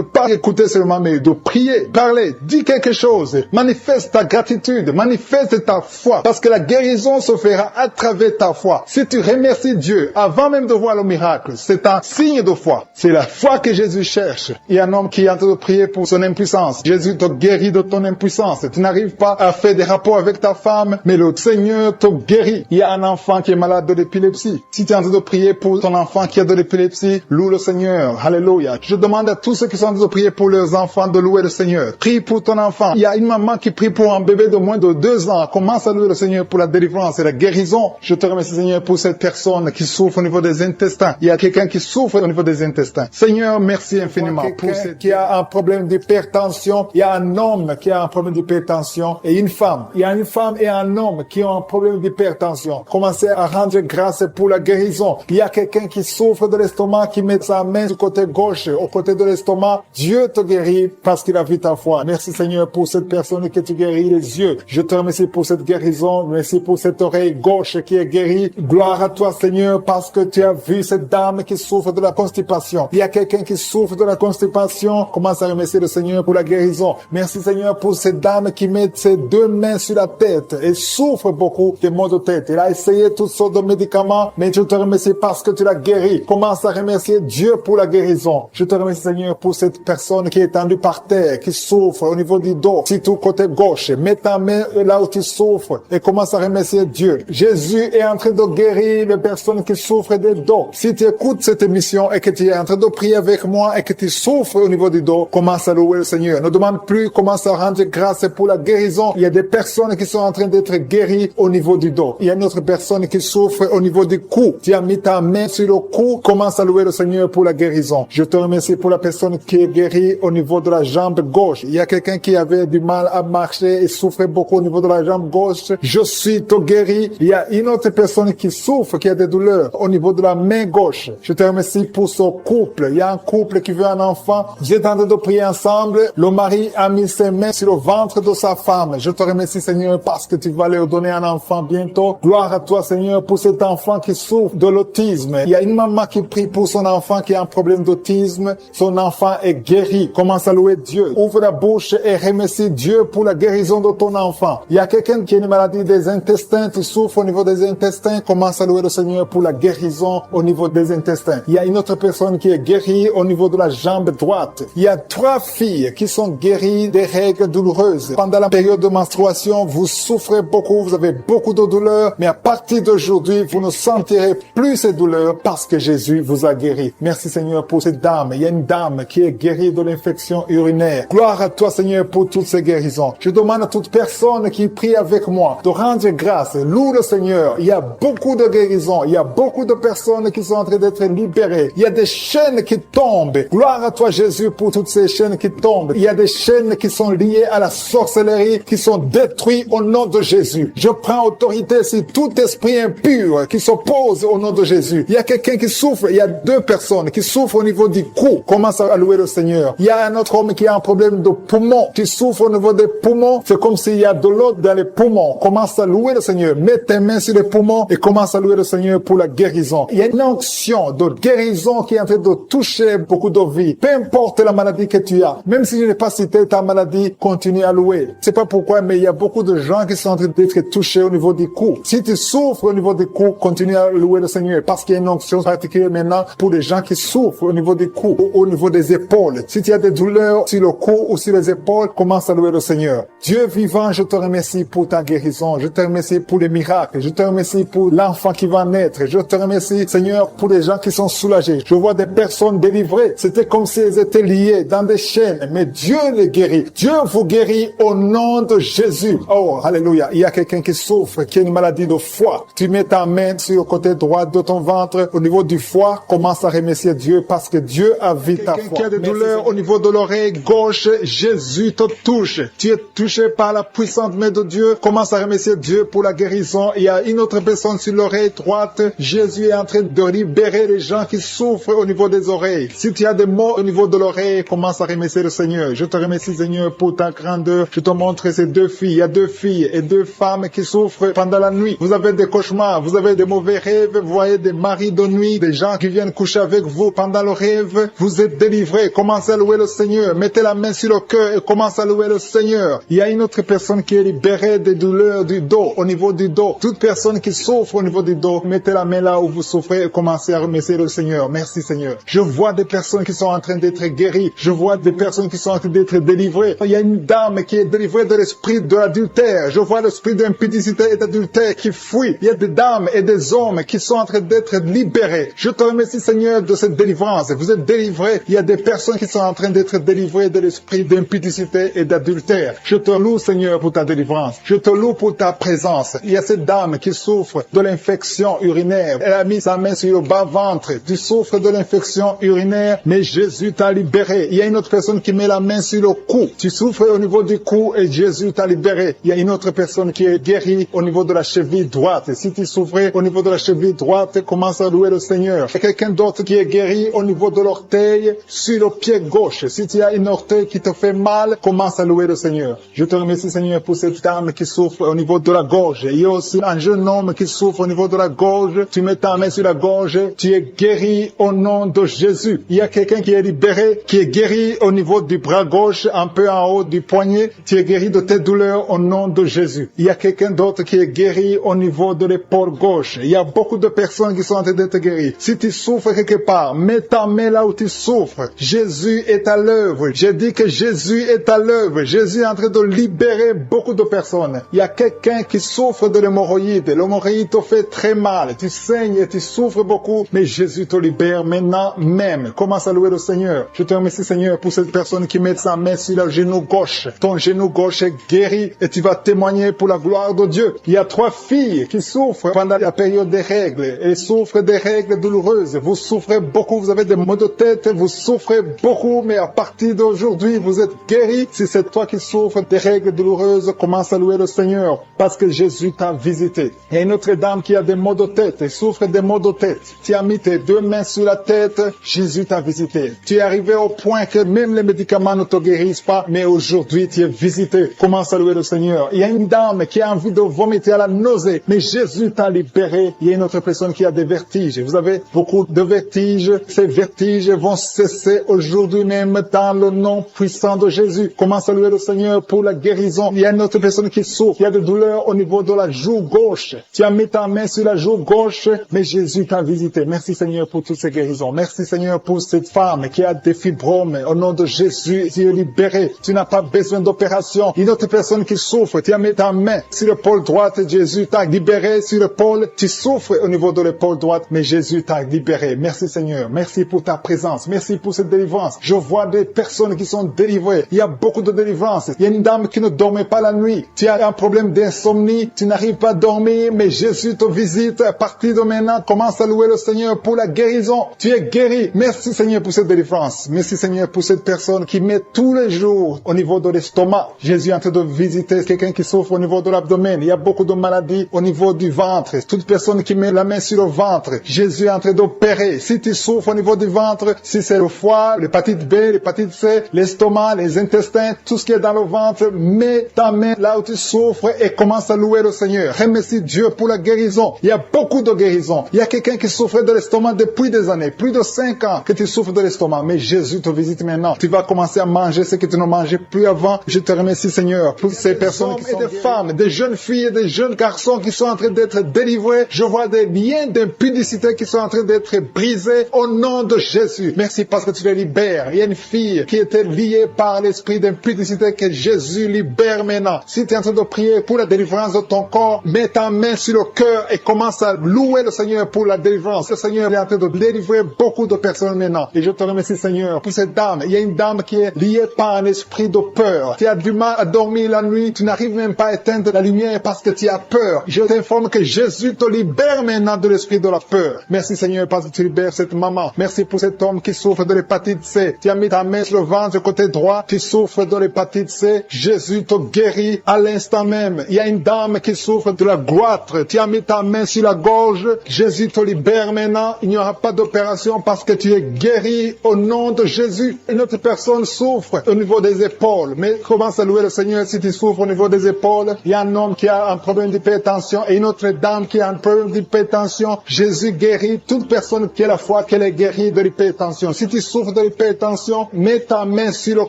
pas écouter seulement, mais de prier, parler, dis quelque chose. Manifeste ta gratitude, manifeste ta foi, parce que la guérison se fera à travers ta foi. Si tu remercies Dieu avant même de voir le miracle, c'est un signe de foi. C'est la foi que Jésus cherche. Il y a un homme qui est en train de prier pour son impuissance. Jésus te guérit de ton impuissance. Tu n'arrives pas à faire des rapports avec ta femme, mais le Seigneur te guérit. Il y a un enfant qui est malade de l'épilepsie. Si tu es en train de prier pour ton enfant qui a de l'épilepsie, loue le Seigneur. Alléluia. Je demande à tous ceux qui sont en train de prier pour leurs enfants de louer le Seigneur. Prie pour ton enfant. Il y a une maman qui prie pour un bébé de moins de 2 ans. Commence à louer le Seigneur pour la délivrance et la guérison. Je te remercie, Seigneur, pour cette personne qui souffre au niveau des intestins. Il y a quelqu'un qui souffre au niveau des intestins. Seigneur, merci infiniment pour cette qui a un problème d'hypertension. Il y a un homme qui a un problème d'hypertension et une femme. Il y a une femme et un homme qui ont un problème d'hypertension. Commencez à rendre grâce pour la guérison. Il y a quelqu'un qui souffre de l'estomac, qui met sa main du côté gauche, au côté de l'estomac. Dieu te guérit parce qu'il a vu ta foi. Merci, Seigneur, pour cette personne qui te guérit les yeux. Je te remercie pour cette guérison. Merci pour cette oreille gauche qui est guérie. Gloire à toi, Seigneur, parce que tu as vu cette dame qui souffre de la constipation. Il y a quelqu'un qui souffre de la constipation. Commence à remercier le Seigneur pour la guérison. Merci, Seigneur, pour cette dame qui met ses 2 mains sur la tête et souffre beaucoup de maux de tête. Elle a essayé toutes sortes de médicaments, mais je te remercie parce que tu l'as guéri. Commence à remercier Dieu pour la guérison. Je te remercie, Seigneur, pour cette personne qui est étendue par terre, qui souffre au niveau du dos, surtout côté gauche. Mets ta main là où tu souffres et commence à remercier Dieu. Jésus est en train de guérir les personnes qui souffrent des dos. Si tu écoutes cette émission et que tu es en train de prier avec moi et que tu souffres au niveau du dos, commence à louer le Seigneur. Ne demande plus, commence à rendre grâce pour la guérison. Il y a des personnes qui sont en train d'être guéries au niveau du dos. Il y a une autre personne qui souffre au niveau du cou. Tu as mis ta main sur le cou, commence à louer le Seigneur pour la guérison. Je te remercie pour la personne qui est guérie au niveau de la jambe gauche. Il y a quelqu'un qui avait du mal à marcher et souffrait beaucoup au niveau de la jambe gauche. Je suis te guéri. Il y a une autre personne qui souffre, qui a des douleurs au niveau de la main gauche. Je te remercie pour ce couple. Il y a un couple qui veut un enfant. Vous êtes en train de prier ensemble. Le mari a mis ses mains sur le ventre de sa femme. Je te remercie, Seigneur, parce que tu vas leur donner un enfant bientôt. Gloire à toi, Seigneur, pour cet enfant qui souffre de l'autisme. Il y a une maman qui prie pour son enfant qui a un problème d'autisme. Son enfant est guéri. Commence à louer Dieu. Ouvre la bouche et remercie Dieu pour la guérison de ton enfant. Il y a quelqu'un qui a une maladie des intestins, qui souffre au niveau des intestins. Commence à louer le Seigneur pour la guérison au niveau des intestins. Il y a une autre personne qui est guérie au niveau de la jambe droite. Il y a 3 filles qui sont guéries des règles douloureuses. Pendant la période de menstruation, vous souffrez beaucoup, vous avez beaucoup de douleurs, mais à partir d'aujourd'hui, vous ne sentirez plus ces douleurs parce que Jésus vous a guéri. Merci Seigneur pour cette dame. Il y a une dame qui est guérie de l'infection urinaire. Gloire à toi Seigneur pour toutes ces guérisons. Je demande à toute personne qui prie avec moi de rendre grâce. Loue le Seigneur. Il y a beaucoup de guérisons. Il y a beaucoup de personnes qui sont en train d'être libérées. Il y a des chaînes qui tombent. Gloire à toi Jésus pour toutes ces chaînes qui tombent. Il y a des chaînes qui sont liées à la sorcellerie qui sont détruites au nom de Jésus. Je prends autorité sur tout esprit impur qui s'oppose au nom de Jésus. Il y a quelqu'un qui souffre. Il y a 2 personnes qui souffrent au niveau du cou. Commence à louer le Seigneur. Il y a un autre homme qui a un problème de poumon, qui souffre au niveau des poumons. C'est comme s'il y a de l'eau dans les poumons. Commence à louer le Seigneur. Mets tes mains sur les poumons et commence à louer le Seigneur pour la guérison. Il y a une onction de guérison qui est en train de toucher beaucoup de vies. Peu importe la maladie que tu as. Même si je n'ai pas cité ta maladie, continue à louer. C'est pas pourquoi, mais il y a beaucoup de gens qui sont en train d'être touchés au niveau du cou. Si tu souffres au niveau du cou, continue à louer le Seigneur parce qu'il y a une onction particulière maintenant pour les gens qui souffrent au niveau du cou, au niveau des épaules. Si tu as des douleurs sur le cou ou sur les épaules, commence à louer le Seigneur. Dieu vivant, je te remercie pour ta guérison. Je te remercie pour les miracles. Je te remercie pour l'enfant qui va naître. Je te remercie, Seigneur, pour les gens qui sont soulagés. Je vois des personnes délivrées. C'était comme si elles étaient liées dans des chaînes. Mais Dieu les guérit. Dieu vous guérit au nom de Jésus. Oh, alléluia. Il y a quelqu'un qui souffre, qui a une maladie de foie. Tu mets ta main sur le côté droit de ton ventre, au niveau du foie. Commence à remercier Dieu parce que Dieu a vu ta foi. Quelqu'un qui a des douleurs au niveau de l'oreille gauche, Jésus te touche. Tu es touché par la puissante main de Dieu. Commence à remercier Dieu pour la guérison. Il y a une autre personne sur l'oreille droite. Jésus est en train de libérer les gens qui souffrent au niveau des oreilles. Si tu as des maux au niveau de l'oreille, commence à remercier le Seigneur. Je te remercie Seigneur pour ta grandeur. Je te montre ces 2 filles. Il y a 2 filles et 2 femmes qui souffrent pendant la nuit. Vous avez des cauchemars, vous avez des mauvais rêves, vous voyez des maris de nuit, des gens qui viennent coucher avec vous pendant le rêve. Vous êtes délivrés. Commencez à louer le Seigneur. Mettez la main sur le cœur et commencez à louer le Seigneur. Il y a une autre personne qui est libérée des douleurs du dos, au niveau du dos. Toute personne qui souffre au niveau du dos, mettez la main là où vous souffrez et commencez à remercier le Seigneur. Merci Seigneur. Je vois des personnes qui sont en train d'être guéries. Je vois des personnes qui sont en train d'être délivrées. Il y a une dame qui est délivrée de l'esprit de l'adultère. Je vois l'esprit d'impudicité et d'adultère qui fuit. Il y a des dames et des hommes qui sont en train d'être libérés. Je te remercie Seigneur de cette délivrance. Vous êtes délivrés. Il y a des personnes qui sont en train d'être délivrées de l'esprit d'impudicité et d'adultère. Je te loue Seigneur pour ta délivrance. Je te loue pour ta présence. Il y a cette dame qui souffre de l'infection urinaire. Elle a mis sa main sur le bas-ventre. Tu souffres de l'infection urinaire, mais Jésus t'a libéré. Il y a une autre personne qui met la main sur le cou. Tu souffres au niveau du cou et Jésus t'a libéré. Il y a une autre personne qui est guérie au niveau de la cheville droite. Si tu souffrais au niveau de la cheville droite, commence à louer le Seigneur. Il y a quelqu'un d'autre qui est guéri au niveau de l'orteil sur le pied gauche. Si tu as une orteil qui te fait mal, commence à louer le Seigneur. Je te remercie Seigneur pour cette dame qui souffre au niveau de la gorge. Il y a aussi un jeune homme qui souffre au niveau de la gorge. Tu mets ta main sur la gorge. Tu es guéri au nom de Jésus. Il y a quelqu'un qui est libéré, qui est guéri au niveau du bras gauche, un peu en haut du poignet. Tu es guéri de tes douleurs au nom de Jésus. Il y a quelqu'un d'autre qui est guéri au niveau de l'épaule gauche. Il y a beaucoup de personnes qui sont en train d'être guéries. Si tu souffres quelque part, mets ta main là où tu souffres. Jésus est à l'œuvre. J'ai dit que Jésus est à l'œuvre. Jésus est en train de libérer beaucoup de personnes. Il y a quelqu'un qui souffre de l'hémorroïde. L'hémorroïde te fait très mal. Tu saignes et tu souffres beaucoup, mais Jésus te libère maintenant même. Commence à louer le Seigneur. Je te remercie Seigneur pour cette personne qui met sa main sur le genou gauche. Ton genou gauche est guéri et tu vas témoigner pour la gloire de Dieu. Il y a 3 filles qui souffrent pendant la période des règles. Elles souffrent des règles douloureuses. Vous souffrez beaucoup, vous avez des maux de tête, vous souffrez beaucoup, mais à partir d'aujourd'hui, vous êtes guéris. Si c'est toi qui souffres des règles douloureuses, commence à louer le Seigneur parce que Jésus t'a visité. Il y a une autre dame qui a des maux de tête, elle souffre des maux de tête. Tu as mis tes 2 mains sur la tête, Jésus t'a visité. Tu es arrivé au point que même les médicaments ne te guérissent pas, mais aujourd'hui tu es visité. Commence à louer le Seigneur. Il y a une dame qui a envie de vomiter à la nausée, mais Jésus t'a libéré. Il y a une autre personne qui a des vertiges. Vous avez beaucoup de vertiges. Ces vertiges vont cesser aujourd'hui même dans le nom puissant de Jésus. Commence à louer le Seigneur pour la guérison. Il y a une autre personne qui souffre. Il y a des douleurs au niveau de la joue gauche. Tu as mis ta main sur la joue gauche, mais Jésus t'a visité. Merci Seigneur pour toutes ces guérisons. Merci Seigneur pour cette femme qui a des fibromes. Au nom nom de Jésus, tu es libéré. Tu n'as pas besoin d'opération. Une autre personne qui souffre, tu as mis ta main sur l'épaule droite, Jésus t'a libéré sur l'épaule. Tu souffres au niveau de l'épaule droite, mais Jésus t'a libéré. Merci Seigneur. Merci pour ta présence. Merci pour cette délivrance. Je vois des personnes qui sont délivrées. Il y a beaucoup de délivrance. Il y a une dame qui ne dormait pas la nuit. Tu as un problème d'insomnie. Tu n'arrives pas à dormir, mais Jésus te visite. À partir de maintenant, commence à louer le Seigneur pour la guérison. Tu es guéri. Merci Seigneur pour cette délivrance. Merci Seigneur pour cette personne qui met tous les jours au niveau de l'estomac. Jésus est en train de visiter quelqu'un qui souffre au niveau de l'abdomen. Il y a beaucoup de maladies au niveau du ventre. Toute personne qui met la main sur le ventre, Jésus est en train d'opérer. Si tu souffres au niveau du ventre, si c'est le foie, l'hépatite B, l'hépatite C, l'estomac, les intestins, tout ce qui est dans le ventre, mets ta main là où tu souffres et commence à louer le Seigneur. Remercie Dieu pour la guérison. Il y a beaucoup de guérisons. Il y a quelqu'un qui souffre de l'estomac depuis des années, plus de 5 ans que tu souffres de l'estomac, mais Jésus te visite maintenant. Tu vas commencer à manger ce que tu ne mangeais plus avant. Je te remercie Seigneur pour ces personnes qui sont des femmes, des jeunes filles et des jeunes garçons qui sont en train d'être délivrés. Je vois des liens d'impudicité qui sont en train d'être brisés au nom de Jésus. Merci parce que tu les libères. Il y a une fille qui était liée par l'esprit d'impudicité que Jésus libère maintenant. Si tu es en train de prier pour la délivrance de ton corps, mets ta main sur le cœur et commence à louer le Seigneur pour la délivrance. Le Seigneur est en train de délivrer beaucoup de personnes maintenant. Et je te remercie Seigneur pour cette dame. Il y a une dame qui est liée par un esprit de peur. Tu as du mal à dormir la nuit. Tu n'arrives même pas à éteindre la lumière parce que tu as peur. Je t'informe que Jésus te libère maintenant de l'esprit de la peur. Merci Seigneur parce que tu libères cette maman. Merci pour cet homme qui souffre de l'hépatite C. Tu as mis ta main sur le ventre côté droit. Tu souffres de l'hépatite C. Jésus te guérit à l'instant même. Il y a une dame qui souffre de la goitre. Tu as mis ta main sur la gorge. Jésus te libère maintenant. Il n'y aura pas d'opération parce que tu es guéri au nom de Jésus. Une autre personne souffre au niveau des épaules. Mais commence à louer le Seigneur si tu souffres au niveau des épaules. Il y a un homme qui a un problème d'hypertension et une autre dame qui a un problème d'hypertension. Jésus guérit toute personne qui a la foi qu'elle est guérie de l'hypertension. Si tu souffres de l'hypertension, mets ta main sur le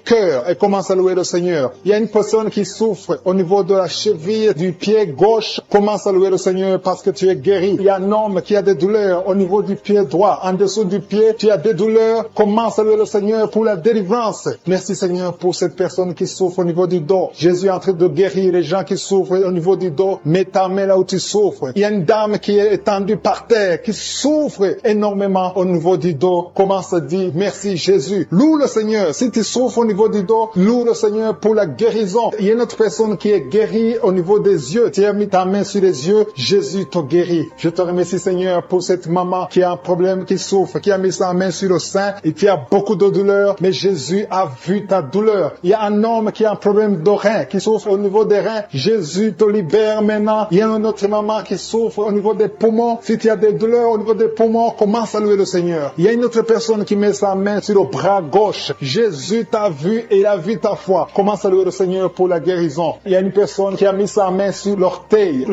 cœur et commence à louer le Seigneur. Il y a une personne qui souffre au niveau de la cheville du pied gauche. Commence à louer le Seigneur parce que tu es guéri. Il y a un homme qui a des douleurs au niveau du pied droit. En dessous du pied, tu as des douleurs. Commence à louer le Seigneur pour la délivrance. Merci Seigneur pour cette personne qui souffre au niveau du dos. Jésus est en train de guérir les gens qui souffrent au niveau du dos. Mets ta main là où tu souffres. Il y a une dame qui est étendue par terre, qui souffre énormément au niveau du dos. Commence à dire merci Jésus. Loue le Seigneur. Si tu souffres au niveau du dos, loue le Seigneur pour la guérison. Il y a une autre personne qui est guérie au niveau des yeux. Tu as mis ta main sur les yeux. Jésus te guérit. Je te remercie Seigneur pour cette maman qui a un problème, qui souffre, qui a mis sa main sur le sein et qui a beaucoup de douleur. Mais Jésus a vu ta douleur. Il y a un homme qui a un problème de rein, qui souffre au niveau des reins. Jésus te libère maintenant. Il y a une autre maman qui souffre au niveau des poumons. Si tu as des douleurs au niveau des poumons, commence à louer le Seigneur. Il y a une autre personne qui met sa main sur le bras gauche. Jésus t'a vu et il a vu ta foi. Commence à louer le Seigneur pour la guérison. Il y a une personne qui a mis sa main sur l'orteil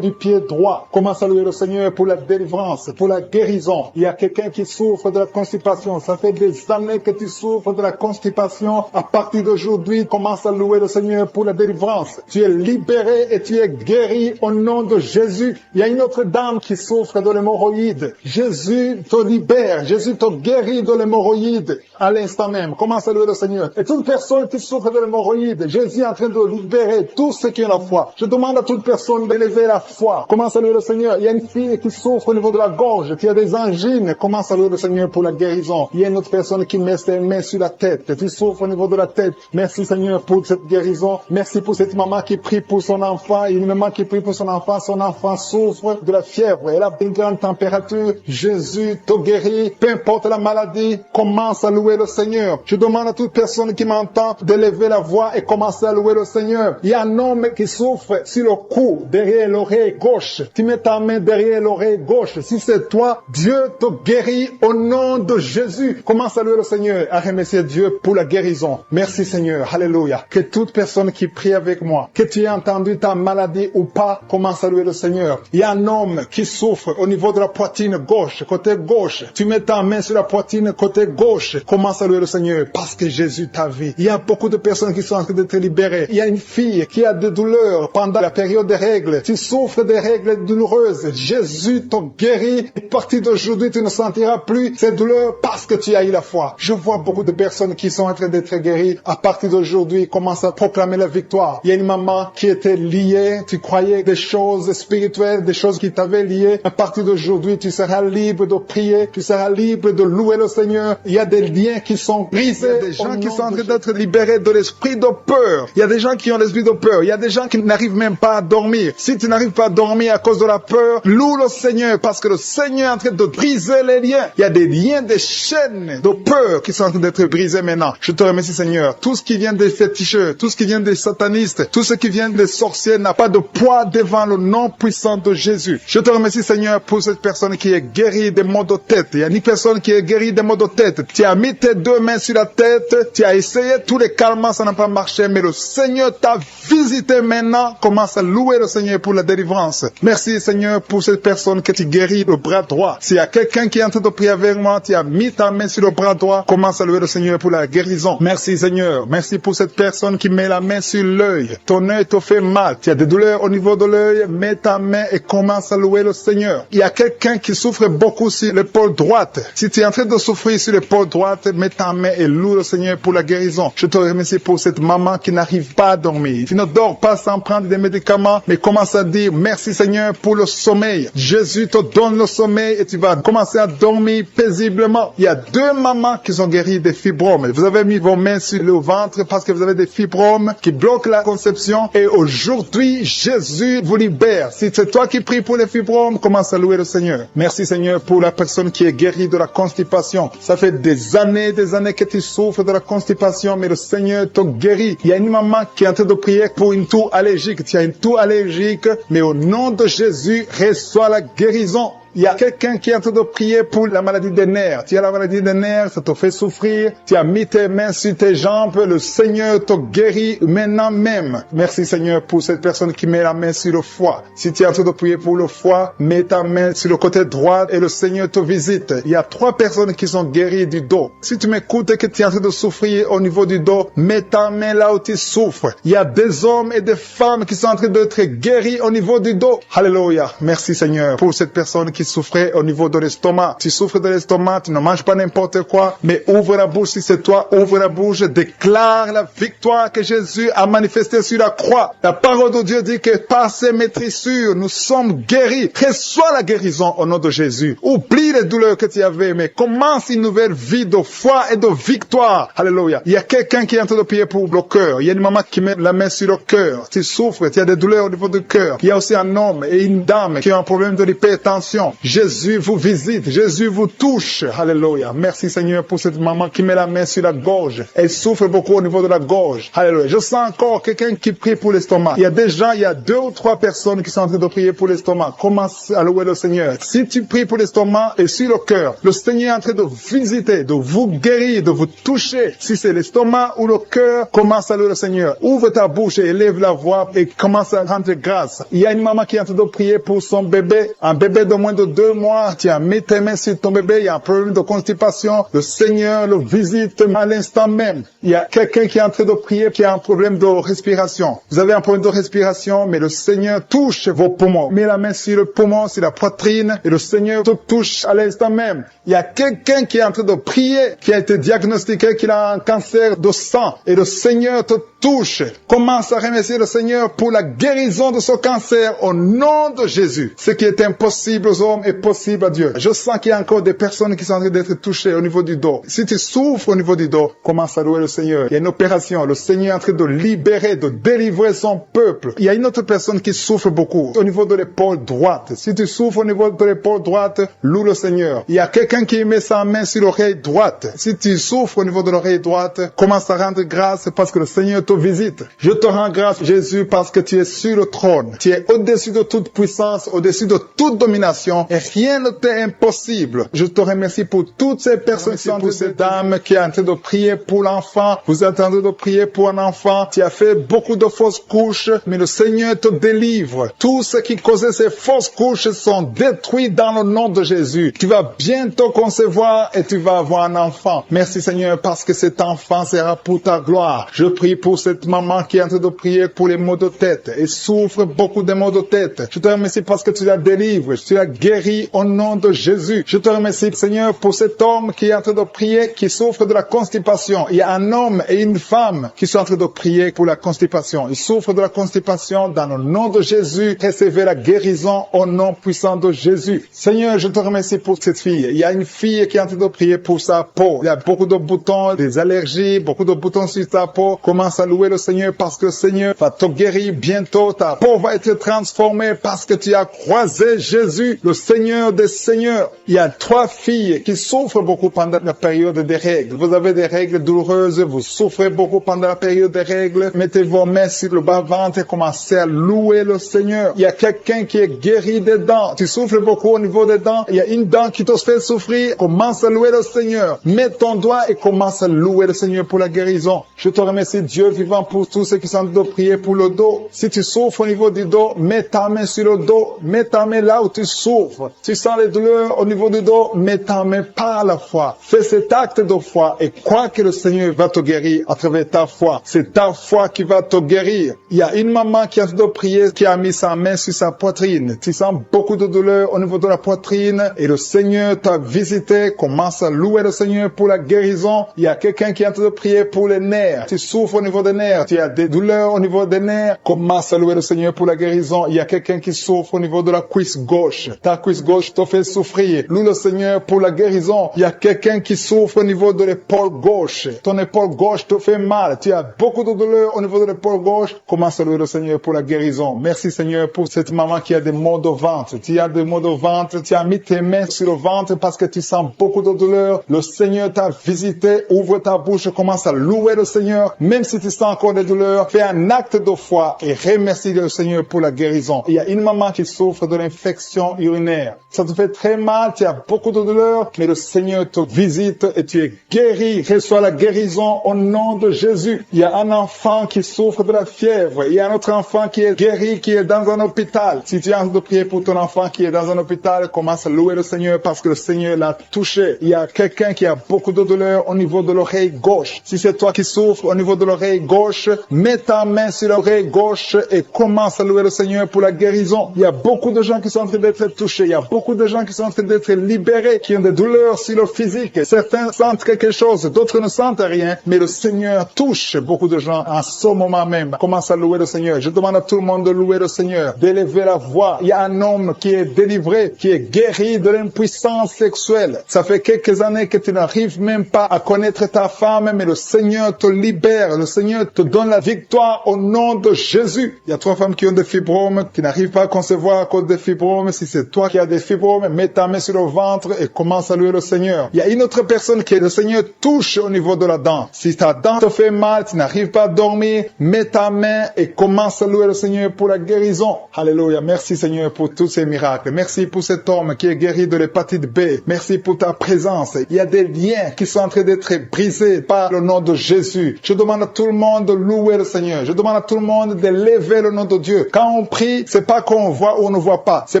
du pied droit. Commence à louer le Seigneur pour la délivrance, pour la guérison. Il y a quelqu'un qui souffre de la constipation. Ça fait des années que tu souffres de la constipation. À partir d'aujourd'hui, commence à louer le Seigneur pour la délivrance. Tu es libéré et tu es guéri au nom de Jésus. Il y a une autre dame qui souffre de l'hémorroïde. Jésus te libère. Jésus te guérit de l'hémorroïde à l'instant même. Commence à louer le Seigneur. Et toute personne qui souffre de l'hémorroïde, Jésus est en train de libérer tout ce qui est la foi. Je demande à toute personne d'élever la foi. Commence à louer le Seigneur. Il y a une fille qui souffre au niveau de la gorge, qui a des angines. Commence à louer le Seigneur pour la guérison. Il y a une autre personne qui met ses mains sur la tête. Tu souffres au niveau de la tête. Merci Seigneur pour cette guérison. Merci pour cette maman qui prie pour son enfant. Une maman qui prie pour son enfant souffre de la fièvre. Elle a une grande température. Jésus te guérit. Peu importe la maladie, commence à louer le Seigneur. Je demande à toute personne qui m'entend d'élever la voix et commencer à louer le Seigneur. Il y a un homme qui souffre sur le cou, derrière l'oreille gauche. Tu mets ta main derrière l'oreille gauche. Si c'est toi, Dieu te guérit au nom de Jésus. Commence à louer le Seigneur, à remercier Dieu pour la guérison. Merci Seigneur. Alléluia. Que toute personne qui prie avec moi, que tu aies entendu ta maladie ou pas, commence à louer le Seigneur. Il y a un homme qui souffre au niveau de la poitrine gauche, côté gauche. Tu mets ta main sur la poitrine côté gauche. Commence à louer le Seigneur parce que Jésus t'a vu. Il y a beaucoup de personnes qui sont en train d'être libérées. Il y a une fille qui a des douleurs pendant la période des règles. Tu souffres des règles douloureuses. Jésus te guérit. À partir d'aujourd'hui, tu ne sentiras plus ces douleurs parce que tu as eu la foi. Je vois beaucoup de personnes qui sont en train d'être guéries. À partir d'aujourd'hui, commence à proclamer la victoire. Il y a une maman qui était liée, tu croyais des choses spirituelles, des choses qui t'avaient lié. À partir d'aujourd'hui, tu seras libre de prier, tu seras libre de louer le Seigneur. Il y a des liens qui sont brisés. Il y a des gens qui sont en train d'être libérés de l'esprit de peur. Il y a des gens qui ont l'esprit de peur. Il y a des gens qui n'arrivent même pas à dormir. Si tu n'arrives pas à dormir à cause de la peur, loue le Seigneur parce que le Seigneur est en train de briser les liens. Il y a des liens, des chaînes de peur qui sont en train d'être brisées maintenant. Je te remercie Seigneur. Tout ce qui vient des féticheurs, tout ce qui vient des satanistes, tout ce qui vient des sorciers n'a pas de poids devant le nom puissant de Jésus. Je te remercie Seigneur pour cette personne qui est guérie des maux de tête. Il y a une personne qui est guérie des maux de tête. Tu as mis tes deux mains sur la tête, tu as essayé tous les calmants, ça n'a pas marché, mais le Seigneur t'a visité maintenant. Commence à louer le Seigneur pour la délivrance. Merci Seigneur pour cette personne que tu guéris le bras droit. S'il y a quelqu'un qui est en train de prier avec moi, tu as mis ta main sur le bras droit, commence à louer le Seigneur pour la guérison. Merci Seigneur. Merci pour cette personne qui met la main sur l'œil. Ton œil te fait mal. Tu as des douleurs au niveau de l'œil, mets ta main et commence à louer le Seigneur. Il y a quelqu'un qui souffre beaucoup sur l'épaule droite. Si tu es en train de souffrir sur l'épaule droite, mets ta main et loue le Seigneur pour la guérison. Je te remercie pour cette maman qui n'arrive pas à dormir. Tu ne dors pas sans prendre des médicaments, mais commence à dire merci Seigneur pour le sommeil. Jésus te donne le sommeil et tu vas commencer à dormir paisiblement. Il y a deux mamans qui sont guéries des fibromes. Vous avez mis vos mains sur le ventre parce que vous avez des fibromes qui bloquent la conception et aujourd'hui, Jésus vous libère. Si c'est toi qui pries pour les fibromes, commence à louer le Seigneur. Merci Seigneur pour la personne qui est guérie de la constipation. Ça fait des années que tu souffres de la constipation, mais le Seigneur te guérit. Il y a une maman qui est en train de prier pour une toux allergique. Tu as une toux allergique, mais au nom de Jésus, reçois la guérison. Il y a quelqu'un qui est en train de prier pour la maladie des nerfs. Tu as la maladie des nerfs, ça te fait souffrir. Tu as mis tes mains sur tes jambes, le Seigneur te guérit maintenant même. Merci Seigneur pour cette personne qui met la main sur le foie. Si tu es en train de prier pour le foie, mets ta main sur le côté droit et le Seigneur te visite. Il y a 3 personnes qui sont guéries du dos. Si tu m'écoutes et que tu es en train de souffrir au niveau du dos, mets ta main là où tu souffres. Il y a des hommes et des femmes qui sont en train d'être guéris au niveau du dos. Alléluia. Merci Seigneur pour cette personne qui souffrait au niveau de l'estomac. Tu souffres de l'estomac, tu ne manges pas n'importe quoi, mais ouvre la bouche si c'est toi, ouvre la bouche, déclare la victoire que Jésus a manifestée sur la croix. La parole de Dieu dit que par ses maîtrissures, nous sommes guéris. Reçois la guérison au nom de Jésus. Oublie les douleurs que tu avais, mais commence une nouvelle vie de foi et de victoire. Alléluia. Il y a quelqu'un qui est en train de prier pour le cœur. Il y a une maman qui met la main sur le cœur. Tu souffres, tu as des douleurs au niveau du cœur. Il y a aussi un homme et une dame qui ont un problème de l'hypertension. Jésus vous visite, Jésus vous touche. Alléluia. Merci Seigneur pour cette maman qui met la main sur la gorge. Elle souffre beaucoup au niveau de la gorge. Alléluia. Je sens encore quelqu'un qui prie pour l'estomac. Il y a déjà, il y a 2 ou 3 personnes qui sont en train de prier pour l'estomac. Commence à louer le Seigneur. Si tu pries pour l'estomac et sur le cœur, le Seigneur est en train de visiter, de vous guérir, de vous toucher. Si c'est l'estomac ou le cœur, commence à louer le Seigneur. Ouvre ta bouche et élève la voix et commence à rendre grâce. Il y a une maman qui est en train de prier pour son bébé, un bébé de moins de 2 mois. Tu as mis tes mains sur ton bébé, il y a un problème de constipation. Le Seigneur le visite à l'instant même. Il y a quelqu'un qui est en train de prier qui a un problème de respiration. Vous avez un problème de respiration, mais le Seigneur touche vos poumons. Mets la main sur le poumon, sur la poitrine, et le Seigneur te touche à l'instant même. Il y a quelqu'un qui est en train de prier, qui a été diagnostiqué qu'il a un cancer de sang, et le Seigneur te touche. Commence à remercier le Seigneur pour la guérison de ce cancer au nom de Jésus. Ce qui est impossible aux hommes est possible à Dieu. Je sens qu'il y a encore des personnes qui sont en train d'être touchées au niveau du dos. Si tu souffres au niveau du dos, commence à louer le Seigneur. Il y a une opération. Le Seigneur est en train de libérer, de délivrer son peuple. Il y a une autre personne qui souffre beaucoup au niveau de l'épaule droite. Si tu souffres au niveau de l'épaule droite, loue le Seigneur. Il y a quelqu'un qui met sa main sur l'oreille droite. Si tu souffres au niveau de l'oreille droite, commence à rendre grâce parce que le Seigneur te visite. Je te rends grâce, Jésus, parce que tu es sur le trône. Tu es au-dessus de toute puissance, au-dessus de toute domination, et rien ne t'est impossible. Je te remercie pour toutes ces personnes, pour cette dame qui est en train de prier pour l'enfant. Vous êtes en train de prier pour un enfant. Tu as fait beaucoup de fausses couches, mais le Seigneur te délivre. Tout ce qui causait ces fausses couches sont détruits dans le nom de Jésus. Tu vas bientôt concevoir et tu vas avoir un enfant. Merci Seigneur parce que cet enfant sera pour ta gloire. Je prie pour pour cette maman qui est en train de prier pour les maux de tête et souffre beaucoup de maux de tête. Je te remercie parce que tu la délivres, tu la guéris au nom de Jésus. Je te remercie, Seigneur, pour cet homme qui est en train de prier, qui souffre de la constipation. Il y a un homme et une femme qui sont en train de prier pour la constipation. Ils souffrent de la constipation. Dans le nom de Jésus, recevez la guérison au nom puissant de Jésus. Seigneur, je te remercie pour cette fille. Il y a une fille qui est en train de prier pour sa peau. Il y a beaucoup de boutons, des allergies, beaucoup de boutons sur ta peau. Commence à louer le Seigneur parce que le Seigneur va te guérir bientôt. Ta peau va être transformée parce que tu as croisé Jésus, le Seigneur des Seigneurs. Il y a 3 filles qui souffrent beaucoup pendant la période des règles. Vous avez des règles douloureuses, vous souffrez beaucoup pendant la période des règles. Mettez vos mains sur le bas-ventre et commencez à louer le Seigneur. Il y a quelqu'un qui est guéri des dents. Tu souffres beaucoup au niveau des dents. Il y a une dent qui te fait souffrir. Commence à louer le Seigneur. Mets ton doigt et commence à louer le Seigneur pour la guérison. Je te remercie, Dieu vivant, pour tous ceux qui sont en train de prier pour le dos. Si tu souffres au niveau du dos, mets ta main sur le dos. Mets ta main là où tu souffres. Tu sens les douleurs au niveau du dos, mets ta main par la foi. Fais cet acte de foi et crois que le Seigneur va te guérir à travers ta foi. C'est ta foi qui va te guérir. Il y a une maman qui a de prier, qui a mis sa main sur sa poitrine. Tu sens beaucoup de douleur au niveau de la poitrine et le Seigneur t'a visité. Commence à louer le Seigneur pour la guérison. Il y a quelqu'un qui est en train de prier pour les nerfs. Tu souffres au niveau des nerfs. Tu as des douleurs au niveau des nerfs. Commence à louer le Seigneur pour la guérison. Il y a quelqu'un qui souffre au niveau de la cuisse gauche. Ta cuisse gauche te fait souffrir. Loue le Seigneur pour la guérison. Il y a quelqu'un qui souffre au niveau de l'épaule gauche. Ton épaule gauche te fait mal. Tu as beaucoup de douleur au niveau de l'épaule gauche. Commence à louer le Seigneur pour la guérison. Merci Seigneur pour cette maman qui a des maux de ventre. Tu as des maux de ventre. Tu as mis tes mains sur le ventre parce que tu sens beaucoup de douleur. Le Seigneur t'a visité. Ouvre ta bouche. Commence à louer le Seigneur. Même si tu sens encore des douleurs, fais un acte de foi et remercie le Seigneur pour la guérison. Il y a une maman qui souffre de l'infection urinaire. Ça te fait très mal. Tu as beaucoup de douleur, mais le Seigneur te visite et tu es guéri. Reçois la guérison au nom de Jésus. Il y a un enfant qui souffre de la fièvre. Il y a un autre enfant qui est guéri, qui est dans un hôpital. Si tu as envie de prier pour ton enfant qui est dans un hôpital, commence à louer le Seigneur parce que le Seigneur l'a touché. Il y a quelqu'un qui a beaucoup de douleur au niveau de l'oreille gauche. Si c'est toi qui souffres au niveau de l'oreille gauche, mets ta main sur l'oreille gauche et commence à louer le Seigneur pour la guérison. Il y a beaucoup de gens qui sont en train d'être touchés. Il y a beaucoup de gens qui sont en train d'être libérés, qui ont des douleurs sur le physique. Certains sentent quelque chose, d'autres ne sentent rien, mais le Seigneur touche beaucoup de gens en ce moment même. Commence à louer le Seigneur. Je demande à tout le monde de louer le Seigneur, d'élever la voix. Il y a un homme qui est délivré, qui est guéri de l'impuissance sexuelle. Ça fait quelques années que tu n'arrives même pas à connaître ta femme, mais le Seigneur te libère. Le Seigneur te donne la victoire au nom de Jésus. Il y a 3 femmes qui ont des fibromes, qui n'arrivent pas à concevoir à cause des fibromes. Si c'est toi qui as des fibromes, mets ta main sur le ventre et commence à louer le Seigneur. Il y a une autre personne qui le Seigneur touche au niveau de la dent. Si ta dent te fait mal, tu n'arrives pas à dormir, mets ta main et commence à louer le Seigneur pour la guérison. Alléluia. Merci Seigneur pour tous ces miracles. Merci pour cet homme qui est guéri de l'hépatite B. Merci pour ta présence. Il y a des liens qui sont en train d'être brisés par le nom de Jésus. Je demande à tout le monde de louer le Seigneur. Je demande à tout le monde de lever le nom de Dieu. Quand on prie, c'est pas qu'on voit ou on ne voit pas. C'est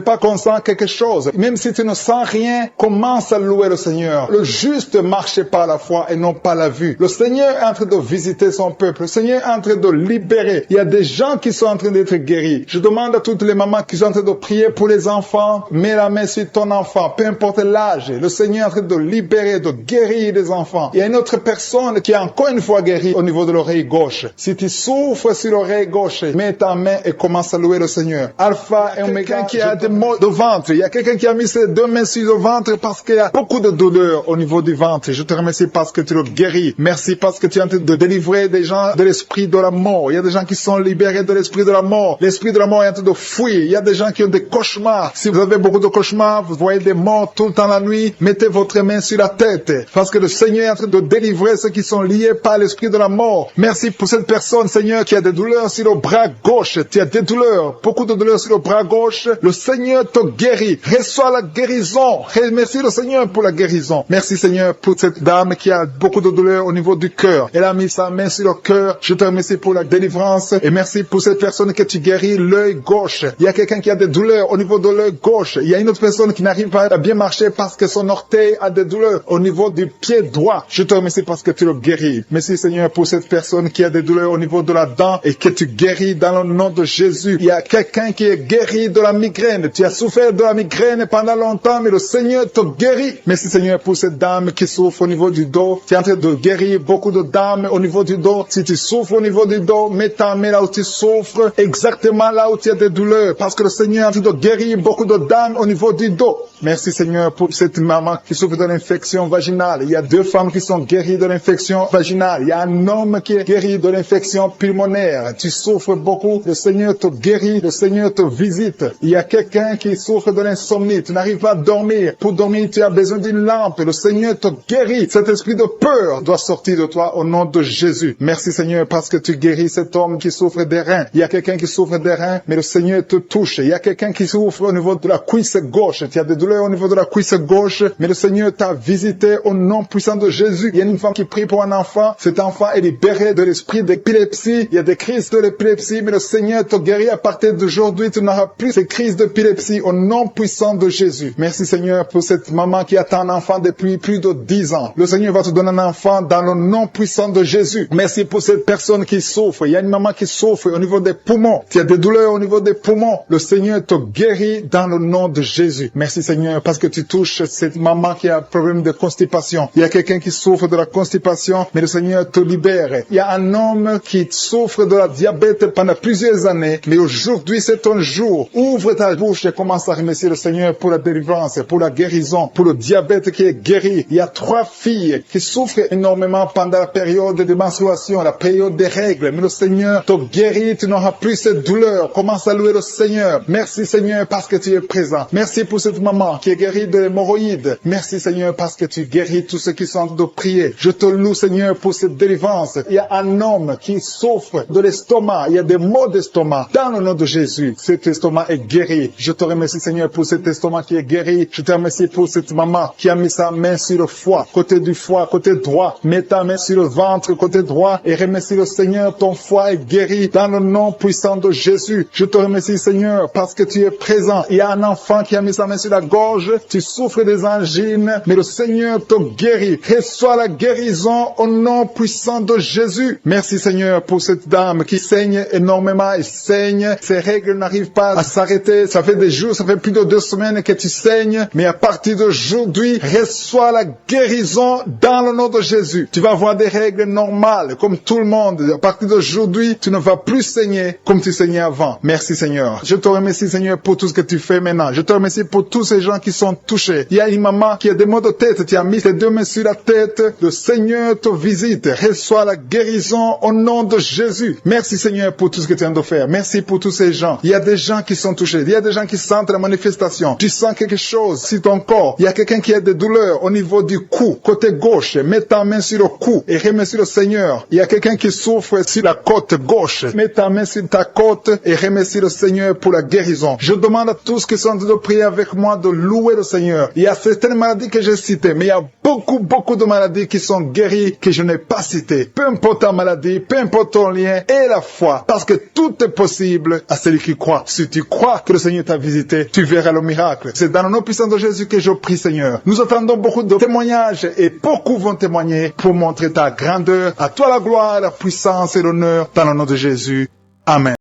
pas qu'on sent quelque chose. Même si tu ne sens rien, commence à louer le Seigneur. Le juste marche par la foi et non pas la vue. Le Seigneur est en train de visiter son peuple. Le Seigneur est en train de libérer. Il y a des gens qui sont en train d'être guéris. Je demande à toutes les mamans qui sont en train de prier pour les enfants. Mets la main sur ton enfant, peu importe l'âge. Le Seigneur est en train de libérer, de guérir les enfants. Il y a une autre personne qui est encore une fois guérie au niveau de l'oreille gauche. Si tu souffres sur l'oreille gauche, mets ta main et commence à louer le Seigneur. Alpha et Oméga, qui a des maux de ventre. Il y a quelqu'un qui a mis ses 2 mains sur le ventre parce qu'il y a beaucoup de douleur au niveau du ventre. Je te remercie parce que tu le guéris. Merci parce que tu es en train de délivrer des gens de l'esprit de la mort. Il y a des gens qui sont libérés de l'esprit de la mort. L'esprit de la mort est en train de fuir. Il y a des gens qui ont des cauchemars. Si vous avez beaucoup de cauchemars, vous voyez des morts tout le temps la nuit, mettez votre main sur la tête parce que le Seigneur est en train de délivrer ceux qui sont liés par l'esprit de la mort. Merci pour cette personne, Seigneur, qui a des douleurs sur le bras gauche. Tu as des douleurs, beaucoup de douleurs sur le bras gauche. Le Seigneur te guérit. Reçois la guérison. Remercie le Seigneur pour la guérison. Merci, Seigneur, pour cette dame qui a beaucoup de douleurs au niveau du cœur. Elle a mis sa main sur le cœur. Je te remercie pour la délivrance et merci pour cette personne que tu guéris l'œil gauche. Il y a quelqu'un qui a des douleurs au niveau de l'œil gauche. Il y a une autre personne qui n'arrive pas à bien marcher parce que son orteil a des douleurs au niveau du pied droit. Je te remercie parce que tu le guéris. Merci, Seigneur, pour cette personne personne qui a des douleurs au niveau de la dent et que tu guéris dans le nom de Jésus. Il y a quelqu'un qui est guéri de la migraine. Tu as souffert de la migraine pendant longtemps, mais le Seigneur te guérit. Merci Seigneur pour cette dame qui souffre au niveau du dos. Tu es en train de guérir beaucoup de dames au niveau du dos. Si tu souffres au niveau du dos, mets ta main là où tu souffres, exactement là où tu as des douleurs, parce que le Seigneur est en train de guérir beaucoup de dames au niveau du dos. Merci Seigneur pour cette maman qui souffre de l'infection vaginale. Il y a 2 femmes qui sont guéries de l'infection vaginale. Il y a un homme qui est guéri de l'infection pulmonaire. Tu souffres beaucoup, le Seigneur te guérit, le Seigneur te visite. Il y a quelqu'un qui souffre de l'insomnie. Tu n'arrives pas à dormir. Pour dormir, tu as besoin d'une lampe. Le Seigneur te guérit. Cet esprit de peur doit sortir de toi au nom de Jésus. Merci Seigneur parce que tu guéris cet homme qui souffre des reins. Il y a quelqu'un qui souffre des reins, mais le Seigneur te touche. Il y a quelqu'un qui souffre au niveau de la cuisse gauche. Tu as des douleurs au niveau de la cuisse gauche, mais le Seigneur t'a visité au nom puissant de Jésus. Il y a une femme qui prie pour un enfant. Cet enfant est libéré de l'esprit d'épilepsie. Il y a des crises de l'épilepsie, mais le Seigneur te guérit à partir d'aujourd'hui. Tu n'auras plus ces crises d'épilepsie au nom puissant de Jésus. Merci Seigneur pour cette maman qui attend un enfant depuis plus de 10 ans. Le Seigneur va te donner un enfant dans le nom puissant de Jésus. Merci pour cette personne qui souffre. Il y a une maman qui souffre au niveau des poumons. Tu as des douleurs au niveau des poumons. Le Seigneur te guérit dans le nom de Jésus. Merci Seigneur parce que tu touches cette maman qui a un problème de constipation. Il y a quelqu'un qui souffre de la constipation, mais le Seigneur te libère. Il y a un homme qui souffre de la diabète pendant plusieurs années, mais aujourd'hui c'est ton jour. Ouvre ta bouche et commence à remercier le Seigneur pour la délivrance, pour la guérison, pour le diabète qui est guéri. Il y a 3 filles qui souffrent énormément pendant la période de menstruation, la période des règles, mais le Seigneur te guérit, tu n'auras plus cette douleur. Commence à louer le Seigneur. Merci Seigneur parce que tu es présent. Merci pour cette maman qui est guérie de l'hémorroïde. Merci Seigneur parce que tu guéris tous ceux qui sont en train de prier. Je te loue Seigneur pour cette délivrance. Il y a un homme qui souffre de l'estomac. Il y a des maux d'estomac. Dans le nom de Jésus, cet estomac est guéri. Je te remercie Seigneur pour cet estomac qui est guéri. Je te remercie pour cette maman qui a mis sa main sur le foie, côté du foie, côté droit. Mets ta main sur le ventre, côté droit, et remercie le Seigneur. Ton foie est guéri dans le nom puissant de Jésus. Je te remercie Seigneur parce que tu es présent. Il y a un enfant qui a mis sa main sur la gorge. Tu souffres des angines, mais le Seigneur te guérit. Reçois la guérison au nom puissant de Jésus. Merci Seigneur pour cette dame qui saigne énormément et saigne. Ses règles n'arrivent pas à s'arrêter. Ça fait des jours, ça fait plus de 2 semaines que tu saignes, mais à partir d'aujourd'hui, reçois la guérison dans le nom de Jésus. Tu vas avoir des règles normales comme tout le monde. À partir d'aujourd'hui, tu ne vas plus saigner comme tu saignais avant. Merci Seigneur. Je te remercie Seigneur pour tout ce que tu fais maintenant. Je te remercie pour tous ces gens qui sont touchés. Il y a une maman qui a des maux de tête. Tu as mis tes 2 mains sur la tête. Le Seigneur te visite. Reçois la guérison au nom de Jésus. Merci Seigneur pour tout ce que tu viens de faire. Merci pour tous ces gens. Il y a des gens qui sont touchés. Il y a des gens qui sentent la manifestation. Tu sens quelque chose sur ton corps. Il y a quelqu'un qui a des douleurs au niveau du cou, côté gauche. Mets ta main sur le cou et remercie le Seigneur. Il y a quelqu'un qui souffre sur la côte gauche. Mets ta main sur ta côte et remercie le Seigneur pour la guérison. Je demande à tous qui sont en train de prier avec moi de louer le Seigneur. Il y a certaines maladies que j'ai citées, mais il y a beaucoup de maladies qui sont guéries que je n'ai pas citées. Peu importe ta maladie, peu importe ton lien et la foi, parce que tout est possible à celui qui croit. Si tu crois que le Seigneur t'a visité, tu verras le miracle. C'est dans le nom puissant de Jésus que je prie, Seigneur. Nous attendons beaucoup de témoignages et beaucoup vont témoigner pour montrer ta grandeur. À toi la gloire, la puissance et l'honneur dans le nom de Jésus. Amen.